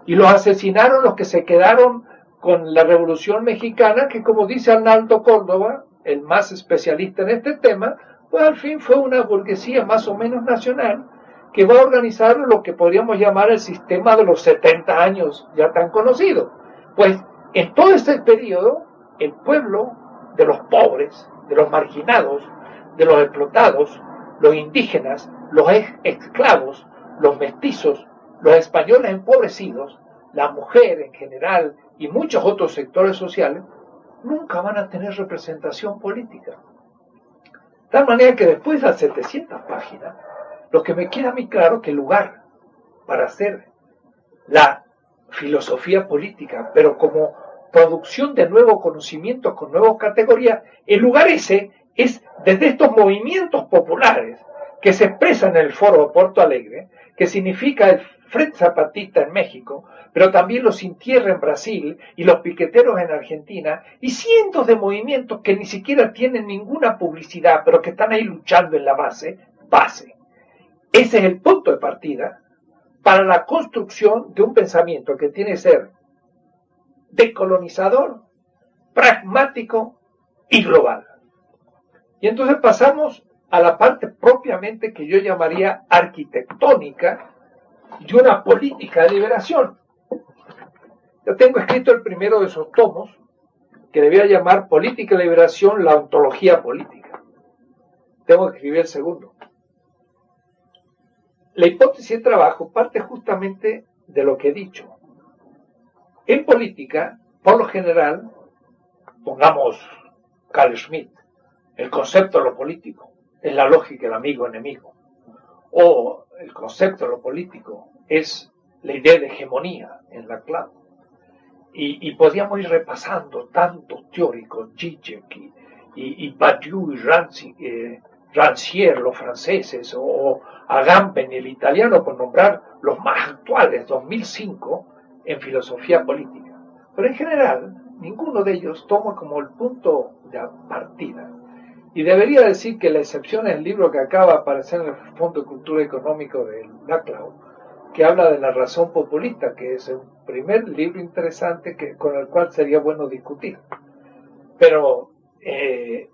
Y los asesinaron los que se quedaron con la Revolución Mexicana, que, como dice Arnaldo Córdoba, el más especialista en este tema, pues al fin fue una burguesía más o menos nacional que va a organizar lo que podríamos llamar el sistema de los 70 años ya tan conocido. Pues en todo este periodo, el pueblo de los pobres, de los marginados, de los explotados, los indígenas, los esclavos, los mestizos, los españoles empobrecidos, la mujer en general y muchos otros sectores sociales, nunca van a tener representación política. De tal manera que después de las 700 páginas, lo que me queda a mí claro que el lugar para hacer la filosofía política, pero como producción de nuevos conocimientos con nuevas categorías, el lugar ese es desde estos movimientos populares que se expresan en el Foro de Porto Alegre, que significa el Frente Zapatista en México, pero también los Sin Tierra en Brasil y los piqueteros en Argentina, y cientos de movimientos que ni siquiera tienen ninguna publicidad, pero que están ahí luchando en la base. Ese es el punto de partida para la construcción de un pensamiento que tiene que ser decolonizador, pragmático y global. Y entonces pasamos a la parte propiamente que yo llamaría arquitectónica y una política de liberación. Yo tengo escrito el primero de esos tomos, que debía llamar Política de Liberación, la ontología política. Tengo que escribir el segundo. La hipótesis de trabajo parte justamente de lo que he dicho. En política, por lo general, pongamos Carl Schmitt, el concepto de lo político es la lógica del amigo-enemigo, o el concepto de lo político es la idea de hegemonía en la clave. Y podríamos ir repasando tantos teóricos, Zizek y Badiou y Rancière, los franceses, o Agamben, el italiano, por nombrar los más actuales, 2005, en filosofía política. Pero en general, ninguno de ellos toma como el punto de partida. Y debería decir que la excepción es el libro que acaba de aparecer en el Fondo de Cultura Económico de Laclau, que habla de la razón populista, que es un primer libro interesante con el cual sería bueno discutir. Pero el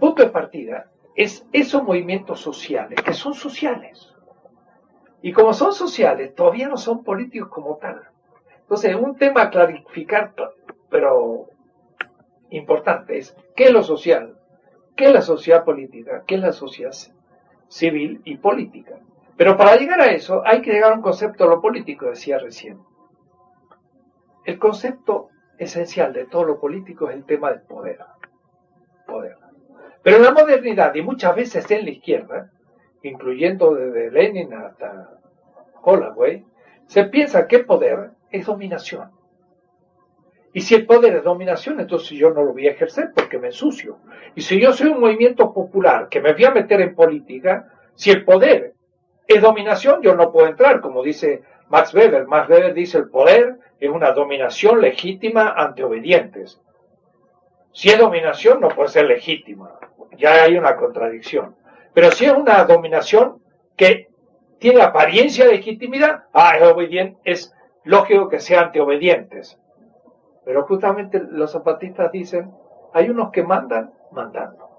punto de partida es esos movimientos sociales, que son sociales. Y como son sociales, todavía no son políticos como tal. Entonces, un tema a clarificar, pero importante, es qué es lo social, qué es la sociedad política, qué es la sociedad civil y política. Pero para llegar a eso hay que llegar a un concepto de lo político, decía recién. El concepto esencial de todo lo político es el tema del poder. Pero en la modernidad, y muchas veces en la izquierda, incluyendo desde Lenin hasta Holloway, se piensa que poder es dominación. Y si el poder es dominación, entonces yo no lo voy a ejercer porque me ensucio. Y si yo soy un movimiento popular que me voy a meter en política, si el poder es dominación, yo no puedo entrar, como dice Max Weber. Max Weber dice el poder es una dominación legítima ante obedientes. Si es dominación, no puede ser legítima. Ya hay una contradicción. Pero si es una dominación que tiene apariencia de legitimidad, es lógico que sea ante obedientes. Pero justamente los zapatistas dicen, hay unos que mandan, mandando.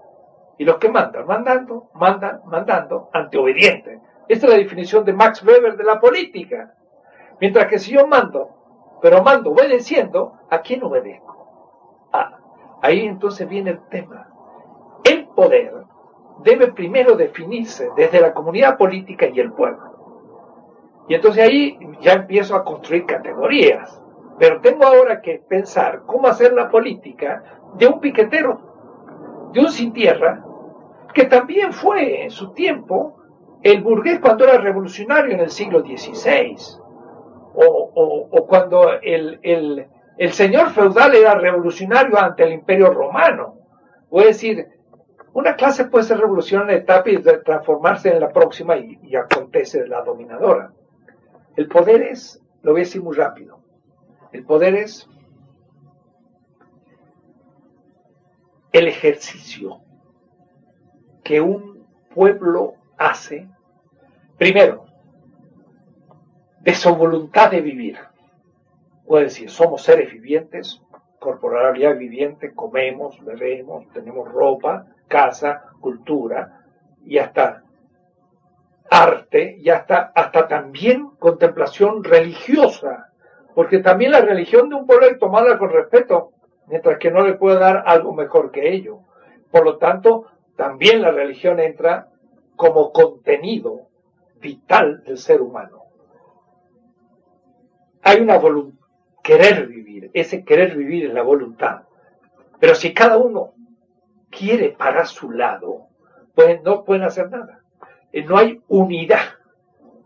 Y los que mandan, mandando, ante obedientes. Esta es la definición de Max Weber de la política. Mientras que si yo mando, pero mando obedeciendo, ¿a quién obedezco? Ahí entonces viene el tema. El poder debe primero definirse desde la comunidad política y el pueblo. Y entonces ahí ya empiezo a construir categorías. Pero tengo ahora que pensar cómo hacer la política de un piquetero, de un sin tierra, que también fue en su tiempo el burgués cuando era revolucionario en el siglo XVI, o cuando el señor feudal era revolucionario ante el Imperio Romano. Es decir, una clase puede ser revolucionaria en la etapa y transformarse en la próxima y acontece la dominadora. El poder es, lo voy a decir muy rápido, el poder es el ejercicio que un pueblo hace, primero, de su voluntad de vivir. Puede decir, somos seres vivientes, corporalidad viviente, comemos, bebemos, tenemos ropa, casa, cultura, y hasta arte, y hasta también contemplación religiosa, porque también la religión de un pueblo hay que tomarla con respeto, mientras que no le puede dar algo mejor que ello. Por lo tanto, también la religión entra como contenido vital del ser humano. Hay una voluntad, querer vivir, ese querer vivir es la voluntad. Pero si cada uno quiere para su lado, pues no pueden hacer nada. No hay unidad.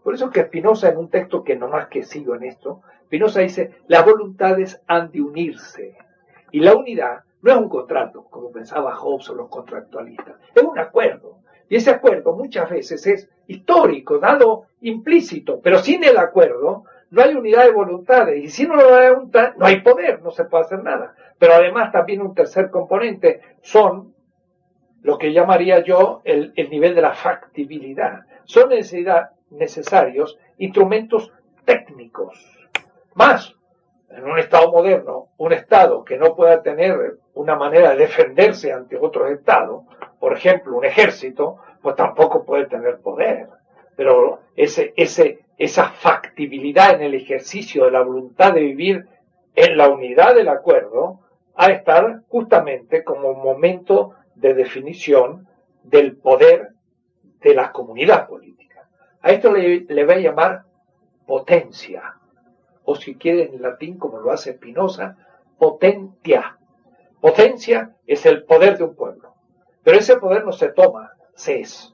Por eso que Spinoza, en un texto que nomás que sigo en esto, Spinoza dice, las voluntades han de unirse. Y la unidad no es un contrato, como pensaba Hobbes o los contractualistas, es un acuerdo. Y ese acuerdo muchas veces es histórico, dado implícito, pero sin el acuerdo no hay unidad de voluntades. Y si no hay voluntad, no hay poder, no se puede hacer nada. Pero además también un tercer componente son lo que llamaría yo el nivel de la factibilidad. Son necesarios instrumentos técnicos. Más, en un Estado moderno, un Estado que no pueda tener una manera de defenderse ante otros Estados, por ejemplo, un ejército, pues tampoco puede tener poder. Pero esa factibilidad en el ejercicio de la voluntad de vivir en la unidad del acuerdo, ha de estar justamente como un momento de definición del poder de la comunidad política. A esto le voy a llamar potencia, o si quieren en latín, como lo hace Spinoza, potentia. Potencia es el poder de un pueblo, pero ese poder no se toma, se es.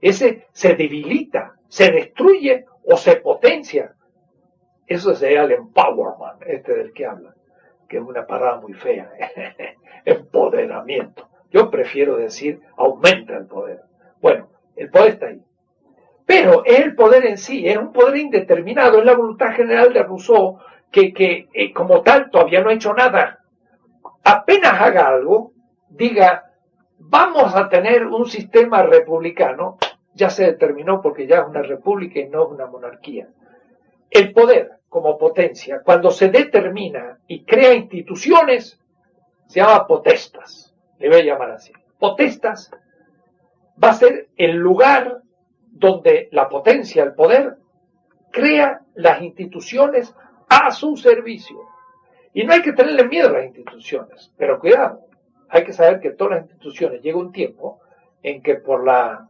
Ese se debilita, se destruye o se potencia. Eso sería el empowerment, del que hablan, que es una palabra muy fea, empoderamiento. Yo prefiero decir aumenta el poder. Bueno, el poder está ahí. Pero es el poder en sí, es un poder indeterminado, es la voluntad general de Rousseau, que como tal todavía no ha hecho nada. Apenas haga algo, diga, vamos a tener un sistema republicano, ya se determinó porque ya es una república y no es una monarquía. El poder como potencia, cuando se determina y crea instituciones, se llama potestas, le voy a llamar así. Potestas va a ser el lugar donde la potencia, el poder, crea las instituciones a su servicio. Y no hay que tenerle miedo a las instituciones, pero cuidado, hay que saber que todas las instituciones llega un tiempo en que por la,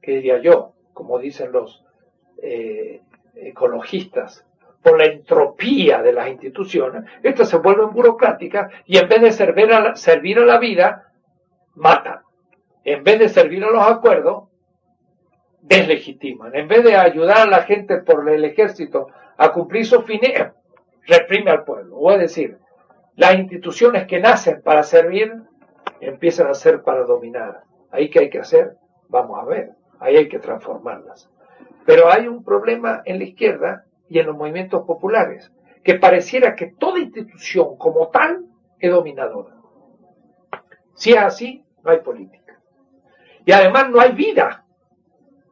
¿qué diría yo? Como dicen los ecologistas, por la entropía de las instituciones, estas se vuelven burocráticas y en vez de servir a la vida, matan. En vez de servir a los acuerdos, deslegitiman. En vez de ayudar a la gente por el ejército a cumplir sus fines, reprime al pueblo. O es decir, las instituciones que nacen para servir empiezan a ser para dominar. ¿Ahí qué hay que hacer? Vamos a ver. Ahí hay que transformarlas. Pero hay un problema en la izquierda y en los movimientos populares, que pareciera que toda institución como tal es dominadora. Si es así, no hay política. Y además no hay vida.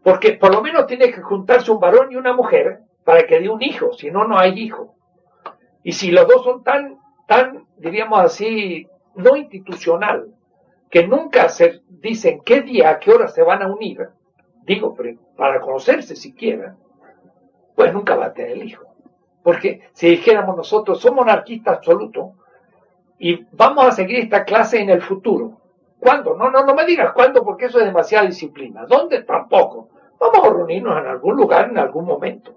Porque por lo menos tiene que juntarse un varón y una mujer para que dé un hijo, si no, no hay hijo. Y si los dos son tan, diríamos así, no institucional, que nunca se dicen qué día, a qué hora se van a unir, digo, para conocerse siquiera, pues nunca va a tener el hijo. Porque si dijéramos nosotros, somos monarquistas absolutos, y vamos a seguir esta clase en el futuro. ¿Cuándo? No me digas cuándo, porque eso es demasiada disciplina. ¿Dónde? Tampoco. Vamos a reunirnos en algún lugar, en algún momento.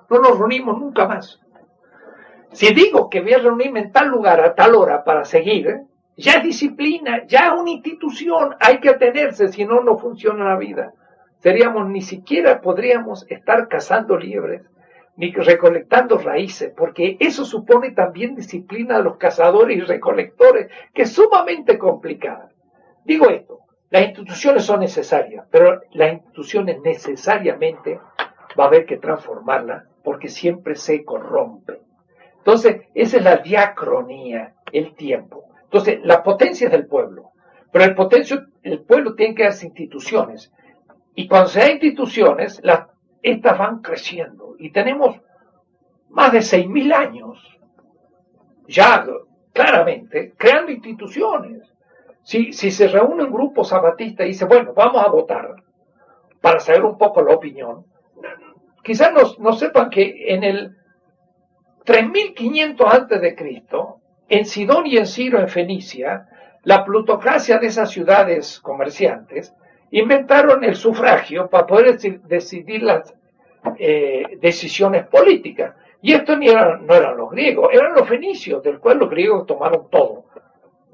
No nos reunimos nunca más. Si digo que voy a reunirme en tal lugar, a tal hora, para seguir, ya es disciplina, ya es una institución, hay que atenerse, si no, no funciona la vida. Ni siquiera podríamos estar cazando liebres, ni recolectando raíces, porque eso supone también disciplina de los cazadores y recolectores, que es sumamente complicada. Digo esto, las instituciones son necesarias, pero las instituciones necesariamente va a haber que transformarlas porque siempre se corrompe. Entonces, esa es la diacronía, el tiempo. Entonces, la potencia es del pueblo, pero el pueblo tiene que hacer instituciones. Y cuando se da instituciones, estas van creciendo. Y tenemos más de 6.000 años ya claramente creando instituciones. Si se reúne un grupo zapatista y dice, bueno, vamos a votar para saber un poco la opinión, quizás no sepan que en el 3500 antes de Cristo, en Sidón y en Ciro, en Fenicia, la plutocracia de esas ciudades comerciantes inventaron el sufragio para poder decidir las decisiones políticas. Y esto no eran los griegos, eran los fenicios, del cual los griegos tomaron todo.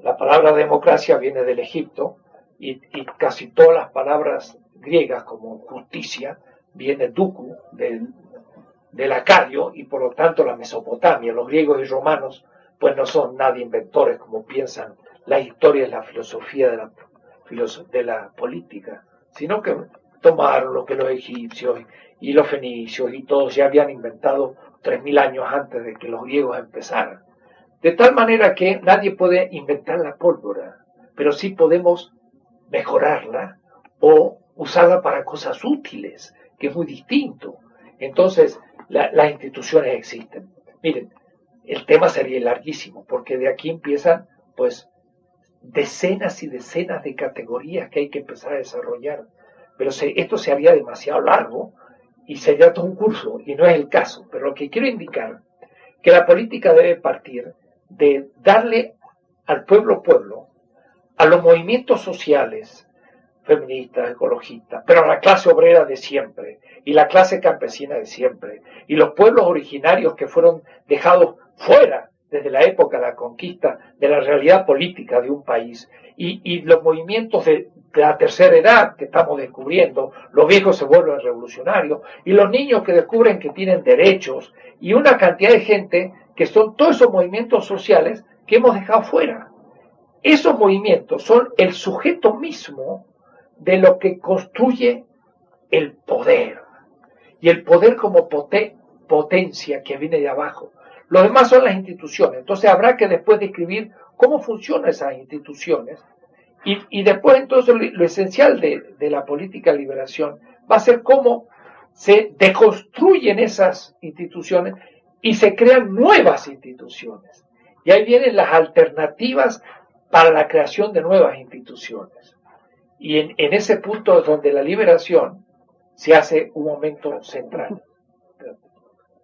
La palabra democracia viene del Egipto y casi todas las palabras griegas como justicia viene duku del acadio y por lo tanto la Mesopotamia. Los griegos y romanos pues no son nadie inventores como piensan la historia y la filosofía de la política, sino que tomaron lo que los egipcios y los fenicios y todos ya habían inventado 3000 años antes de que los griegos empezaran. De tal manera que nadie puede inventar la pólvora, pero sí podemos mejorarla o usarla para cosas útiles, que es muy distinto. Entonces, las instituciones existen. Miren, el tema sería larguísimo, porque de aquí empiezan, pues, decenas y decenas de categorías que hay que empezar a desarrollar. Pero esto se haría demasiado largo y sería todo un curso, y no es el caso. Pero lo que quiero indicar, que la política debe partir de darle al pueblo, a los movimientos sociales, feministas, ecologistas, pero a la clase obrera de siempre, y la clase campesina de siempre, y los pueblos originarios que fueron dejados fuera desde la época de la conquista de la realidad política de un país, y los movimientos de la tercera edad que estamos descubriendo, los viejos se vuelven revolucionarios, y los niños que descubren que tienen derechos, y una cantidad de gente que son todos esos movimientos sociales que hemos dejado fuera. Esos movimientos son el sujeto mismo de lo que construye el poder, y el poder como potencia que viene de abajo. Los demás son las instituciones. Entonces habrá que después describir cómo funcionan esas instituciones y después entonces lo esencial de la política de liberación va a ser cómo se deconstruyen esas instituciones y se crean nuevas instituciones. Y ahí vienen las alternativas para la creación de nuevas instituciones. Y en ese punto es donde la liberación se hace un momento central.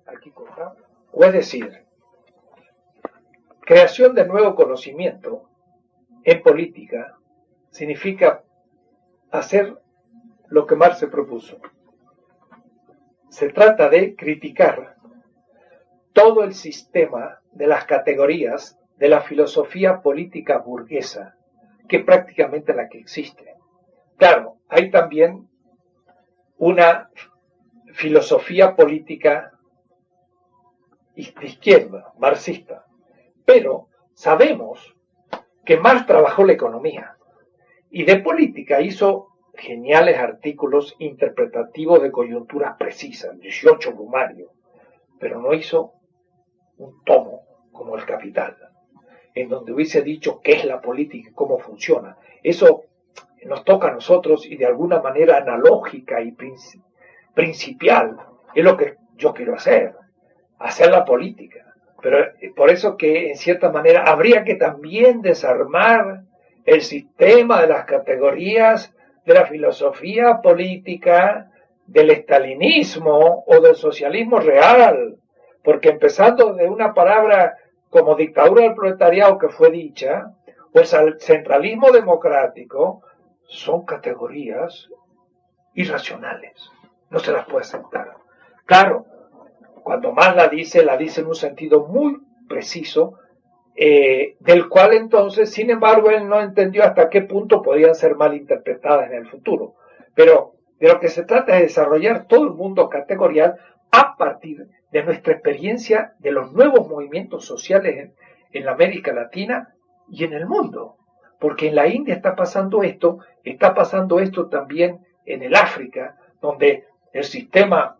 Aquí cortamos. O es decir, creación de nuevo conocimiento en política significa hacer lo que Marx se propuso. Se trata de criticar todo el sistema de las categorías de la filosofía política burguesa, que es prácticamente la que existe. Claro, hay también una filosofía política de izquierda, marxista, pero sabemos que Marx trabajó la economía y de política hizo geniales artículos interpretativos de coyunturas precisas, 18 numerios, pero no hizo un tomo como El Capital, en donde hubiese dicho qué es la política y cómo funciona. Eso nos toca a nosotros y de alguna manera analógica y principial es lo que yo quiero hacer la política. Pero por eso que en cierta manera habría que también desarmar el sistema de las categorías de la filosofía política del estalinismo o del socialismo real, porque empezando de una palabra como dictadura del proletariado que fue dicha, pues al centralismo democrático, son categorías irracionales, no se las puede aceptar. Claro, cuando más la dice en un sentido muy preciso, del cual entonces, sin embargo, él no entendió hasta qué punto podían ser mal interpretadas en el futuro. Pero de lo que se trata es de desarrollar todo el mundo categorial a partir de nuestra experiencia de los nuevos movimientos sociales en la América Latina y en el mundo. Porque en la India está pasando esto también en el África, donde el sistema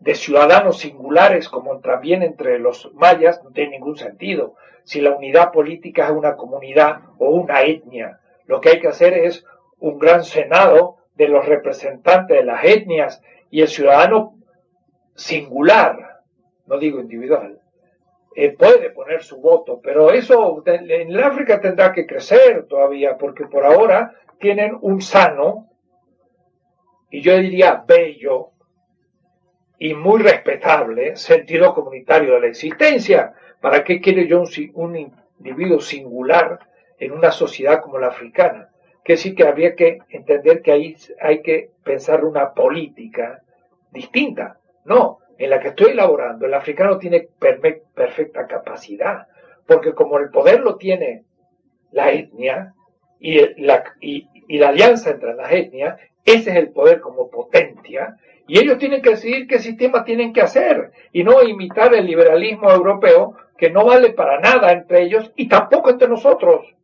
de ciudadanos singulares como también entre los mayas no tiene ningún sentido. Si la unidad política es una comunidad o una etnia, lo que hay que hacer es un gran senado de los representantes de las etnias y el ciudadano singular, no digo individual, puede poner su voto, pero eso en el África tendrá que crecer todavía, porque por ahora tienen un sano, y yo diría bello, y muy respetable sentido comunitario de la existencia. ¿Para qué quiero yo un individuo singular en una sociedad como la africana? Que sí que habría que entender que ahí hay que pensar una política distinta. No, en la que estoy elaborando, el africano tiene perfecta capacidad, porque como el poder lo tiene la etnia y la alianza entre las etnias, ese es el poder como potencia, y ellos tienen que decidir qué sistema tienen que hacer, y no imitar el liberalismo europeo, que no vale para nada entre ellos, y tampoco entre nosotros.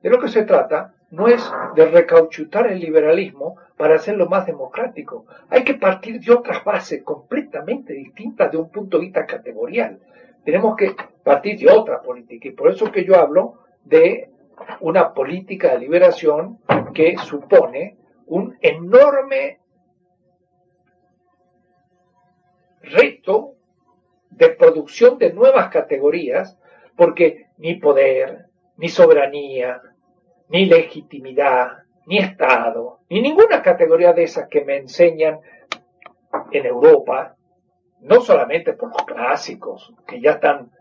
De lo que se trata no es de recauchutar el liberalismo para hacerlo más democrático. Hay que partir de otras bases completamente distintas de un punto de vista categorial. Tenemos que partir de otra política, y por eso que yo hablo de una política de liberación que supone un enorme reto de producción de nuevas categorías, porque ni poder, ni soberanía, ni legitimidad, ni Estado, ni ninguna categoría de esas que me enseñan en Europa, no solamente por los clásicos, que ya están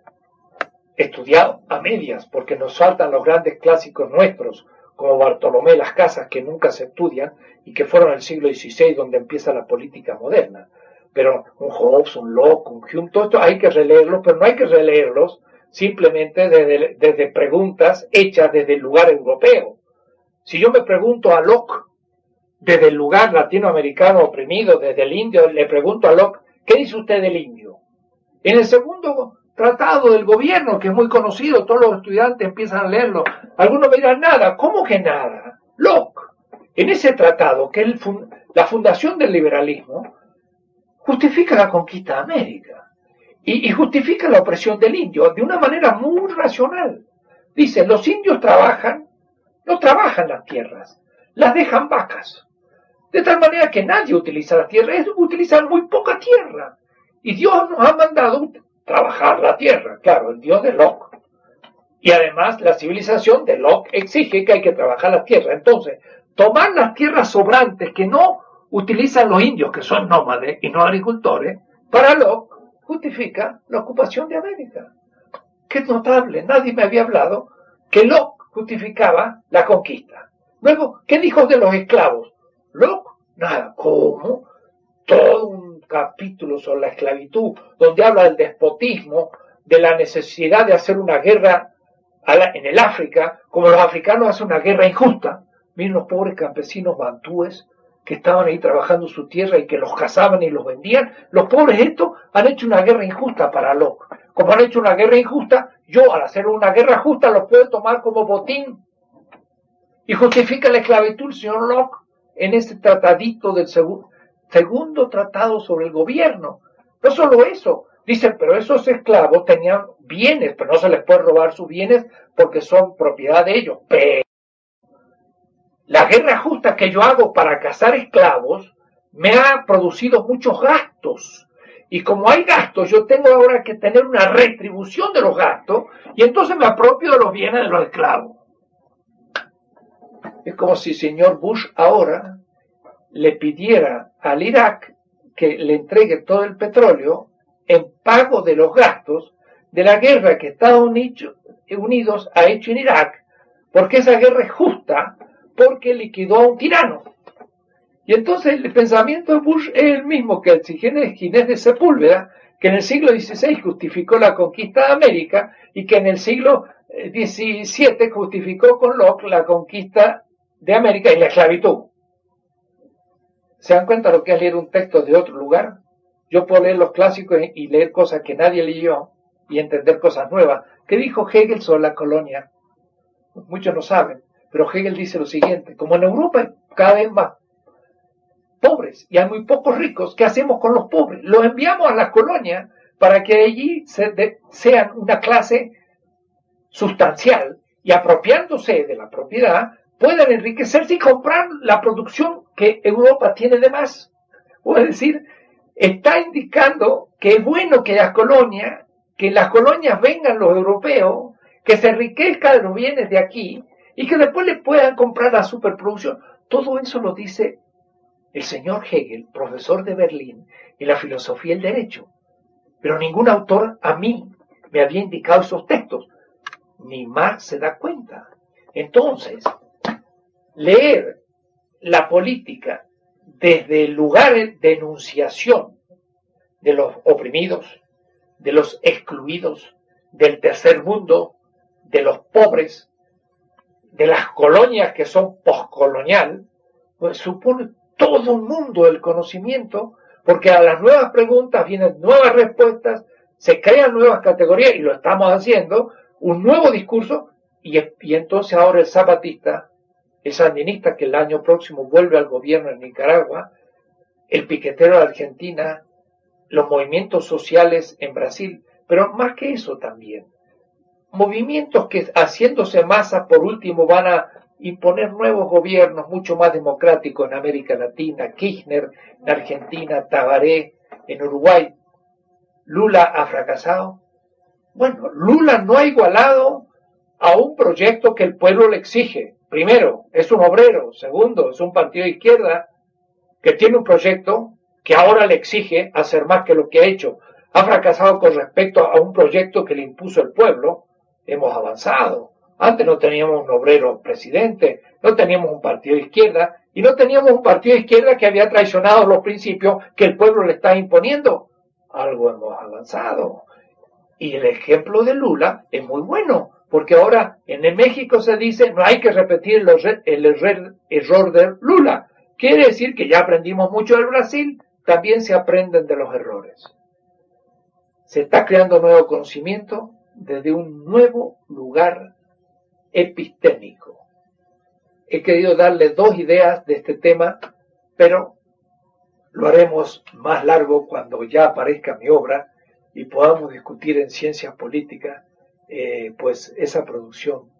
estudiados a medias, porque nos faltan los grandes clásicos nuestros, como Bartolomé Las Casas, que nunca se estudian y que fueron en el siglo XVI donde empieza la política moderna. Pero un Hobbes, un Locke, un Hume, todo esto hay que releerlos, pero no hay que releerlos simplemente desde preguntas hechas desde el lugar europeo. Si yo me pregunto a Locke desde el lugar latinoamericano oprimido, desde el indio, le pregunto a Locke, ¿qué dice usted del indio? En el segundo tratado del gobierno, que es muy conocido, todos los estudiantes empiezan a leerlo, algunos me dirán, nada, ¿cómo que nada? Locke, en ese tratado, que es la fundación del liberalismo, justifica la conquista de América y justifica la opresión del indio de una manera muy racional. Dice, los indios no trabajan las tierras, las dejan vacas. De tal manera que nadie utiliza la tierra, utilizan muy poca tierra. Y Dios nos ha mandado trabajar la tierra, claro, el Dios de Locke. Y además la civilización de Locke exige que hay que trabajar la tierra. Entonces, tomar las tierras sobrantes que no utilizan los indios, que son nómades y no agricultores, para Locke justifica la ocupación de América. Qué notable, nadie me había hablado que Locke justificaba la conquista. Luego, ¿qué dijo de los esclavos? Locke, nada, ¿cómo? Todo un capítulo sobre la esclavitud, donde habla del despotismo, de la necesidad de hacer una guerra en el África, como los africanos hacen una guerra injusta. Miren los pobres campesinos bantúes que estaban ahí trabajando su tierra y que los cazaban y los vendían. Los pobres estos han hecho una guerra injusta para Locke. Como han hecho una guerra injusta, yo al hacer una guerra justa los puedo tomar como botín. Y justifica la esclavitud el señor Locke en ese tratadito del segundo tratado sobre el gobierno. No solo eso, dicen, pero esos esclavos tenían bienes, pero no se les puede robar sus bienes porque son propiedad de ellos. Pero la guerra justa que yo hago para cazar esclavos me ha producido muchos gastos. Y como hay gastos, yo tengo ahora que tener una retribución de los gastos y entonces me apropio de los bienes de los esclavos. Es como si el señor Bush ahora le pidiera al Irak que le entregue todo el petróleo en pago de los gastos de la guerra que Estados Unidos ha hecho en Irak, porque esa guerra es justa, porque liquidó a un tirano. Y entonces el pensamiento de Bush es el mismo que el Ginés de Sepúlveda, que en el siglo XVI justificó la conquista de América y que en el siglo XVII justificó con Locke la conquista de América y la esclavitud. ¿Se dan cuenta lo que es leer un texto de otro lugar? Yo puedo leer los clásicos y leer cosas que nadie leyó y entender cosas nuevas. ¿Qué dijo Hegel sobre la colonia? Muchos no saben, pero Hegel dice lo siguiente: como en Europa hay cada vez más pobres y hay muy pocos ricos. ¿Qué hacemos con los pobres? Los enviamos a las colonias para que allí sean una clase sustancial y apropiándose de la propiedad puedan enriquecerse y comprar la producción que Europa tiene de más. Es decir, está indicando que es bueno que las colonias, que en las colonias vengan los europeos, que se enriquezcan los bienes de aquí y que después le puedan comprar la superproducción. Todo eso lo dice el señor Hegel, profesor de Berlín, en la filosofía del derecho. Pero ningún autor a mí me había indicado esos textos. Ni Marx se da cuenta. Entonces, leer la política desde el lugar de enunciación de los oprimidos, de los excluidos, del tercer mundo, de los pobres, de las colonias que son postcolonial, pues supone todo un mundo del conocimiento, porque a las nuevas preguntas vienen nuevas respuestas, se crean nuevas categorías, y lo estamos haciendo, un nuevo discurso, y entonces ahora el zapatista, el sandinista que el año próximo vuelve al gobierno en Nicaragua, el piquetero de Argentina, los movimientos sociales en Brasil, pero más que eso también, movimientos que haciéndose masa por último van a imponer nuevos gobiernos mucho más democráticos en América Latina, Kirchner en Argentina, Tabaré en Uruguay. Lula ha fracasado. Bueno, Lula no ha igualado a un proyecto que el pueblo le exige. Primero, es un obrero. Segundo, es un partido de izquierda que tiene un proyecto que ahora le exige hacer más que lo que ha hecho. Ha fracasado con respecto a un proyecto que le impuso el pueblo. Hemos avanzado. Antes no teníamos un obrero presidente, no teníamos un partido de izquierda y no teníamos un partido de izquierda que había traicionado los principios que el pueblo le está imponiendo. Algo hemos avanzado. Y el ejemplo de Lula es muy bueno, porque ahora en México se dice no hay que repetir el error de Lula. Quiere decir que ya aprendimos mucho del Brasil, también se aprenden de los errores. Se está creando nuevo conocimiento desde un nuevo lugar epistémico. He querido darle dos ideas de este tema, pero lo haremos más largo cuando ya aparezca mi obra y podamos discutir en ciencias políticas pues esa producción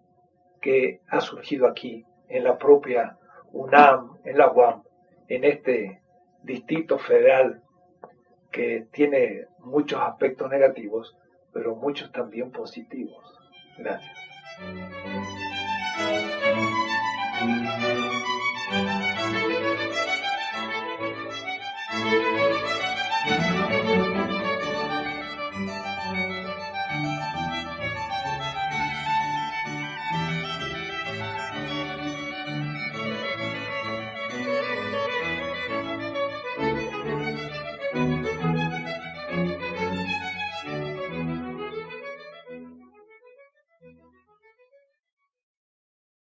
que ha surgido aquí en la propia UNAM, en la UAM, en este distrito federal que tiene muchos aspectos negativos, pero muchos también positivos. Gracias.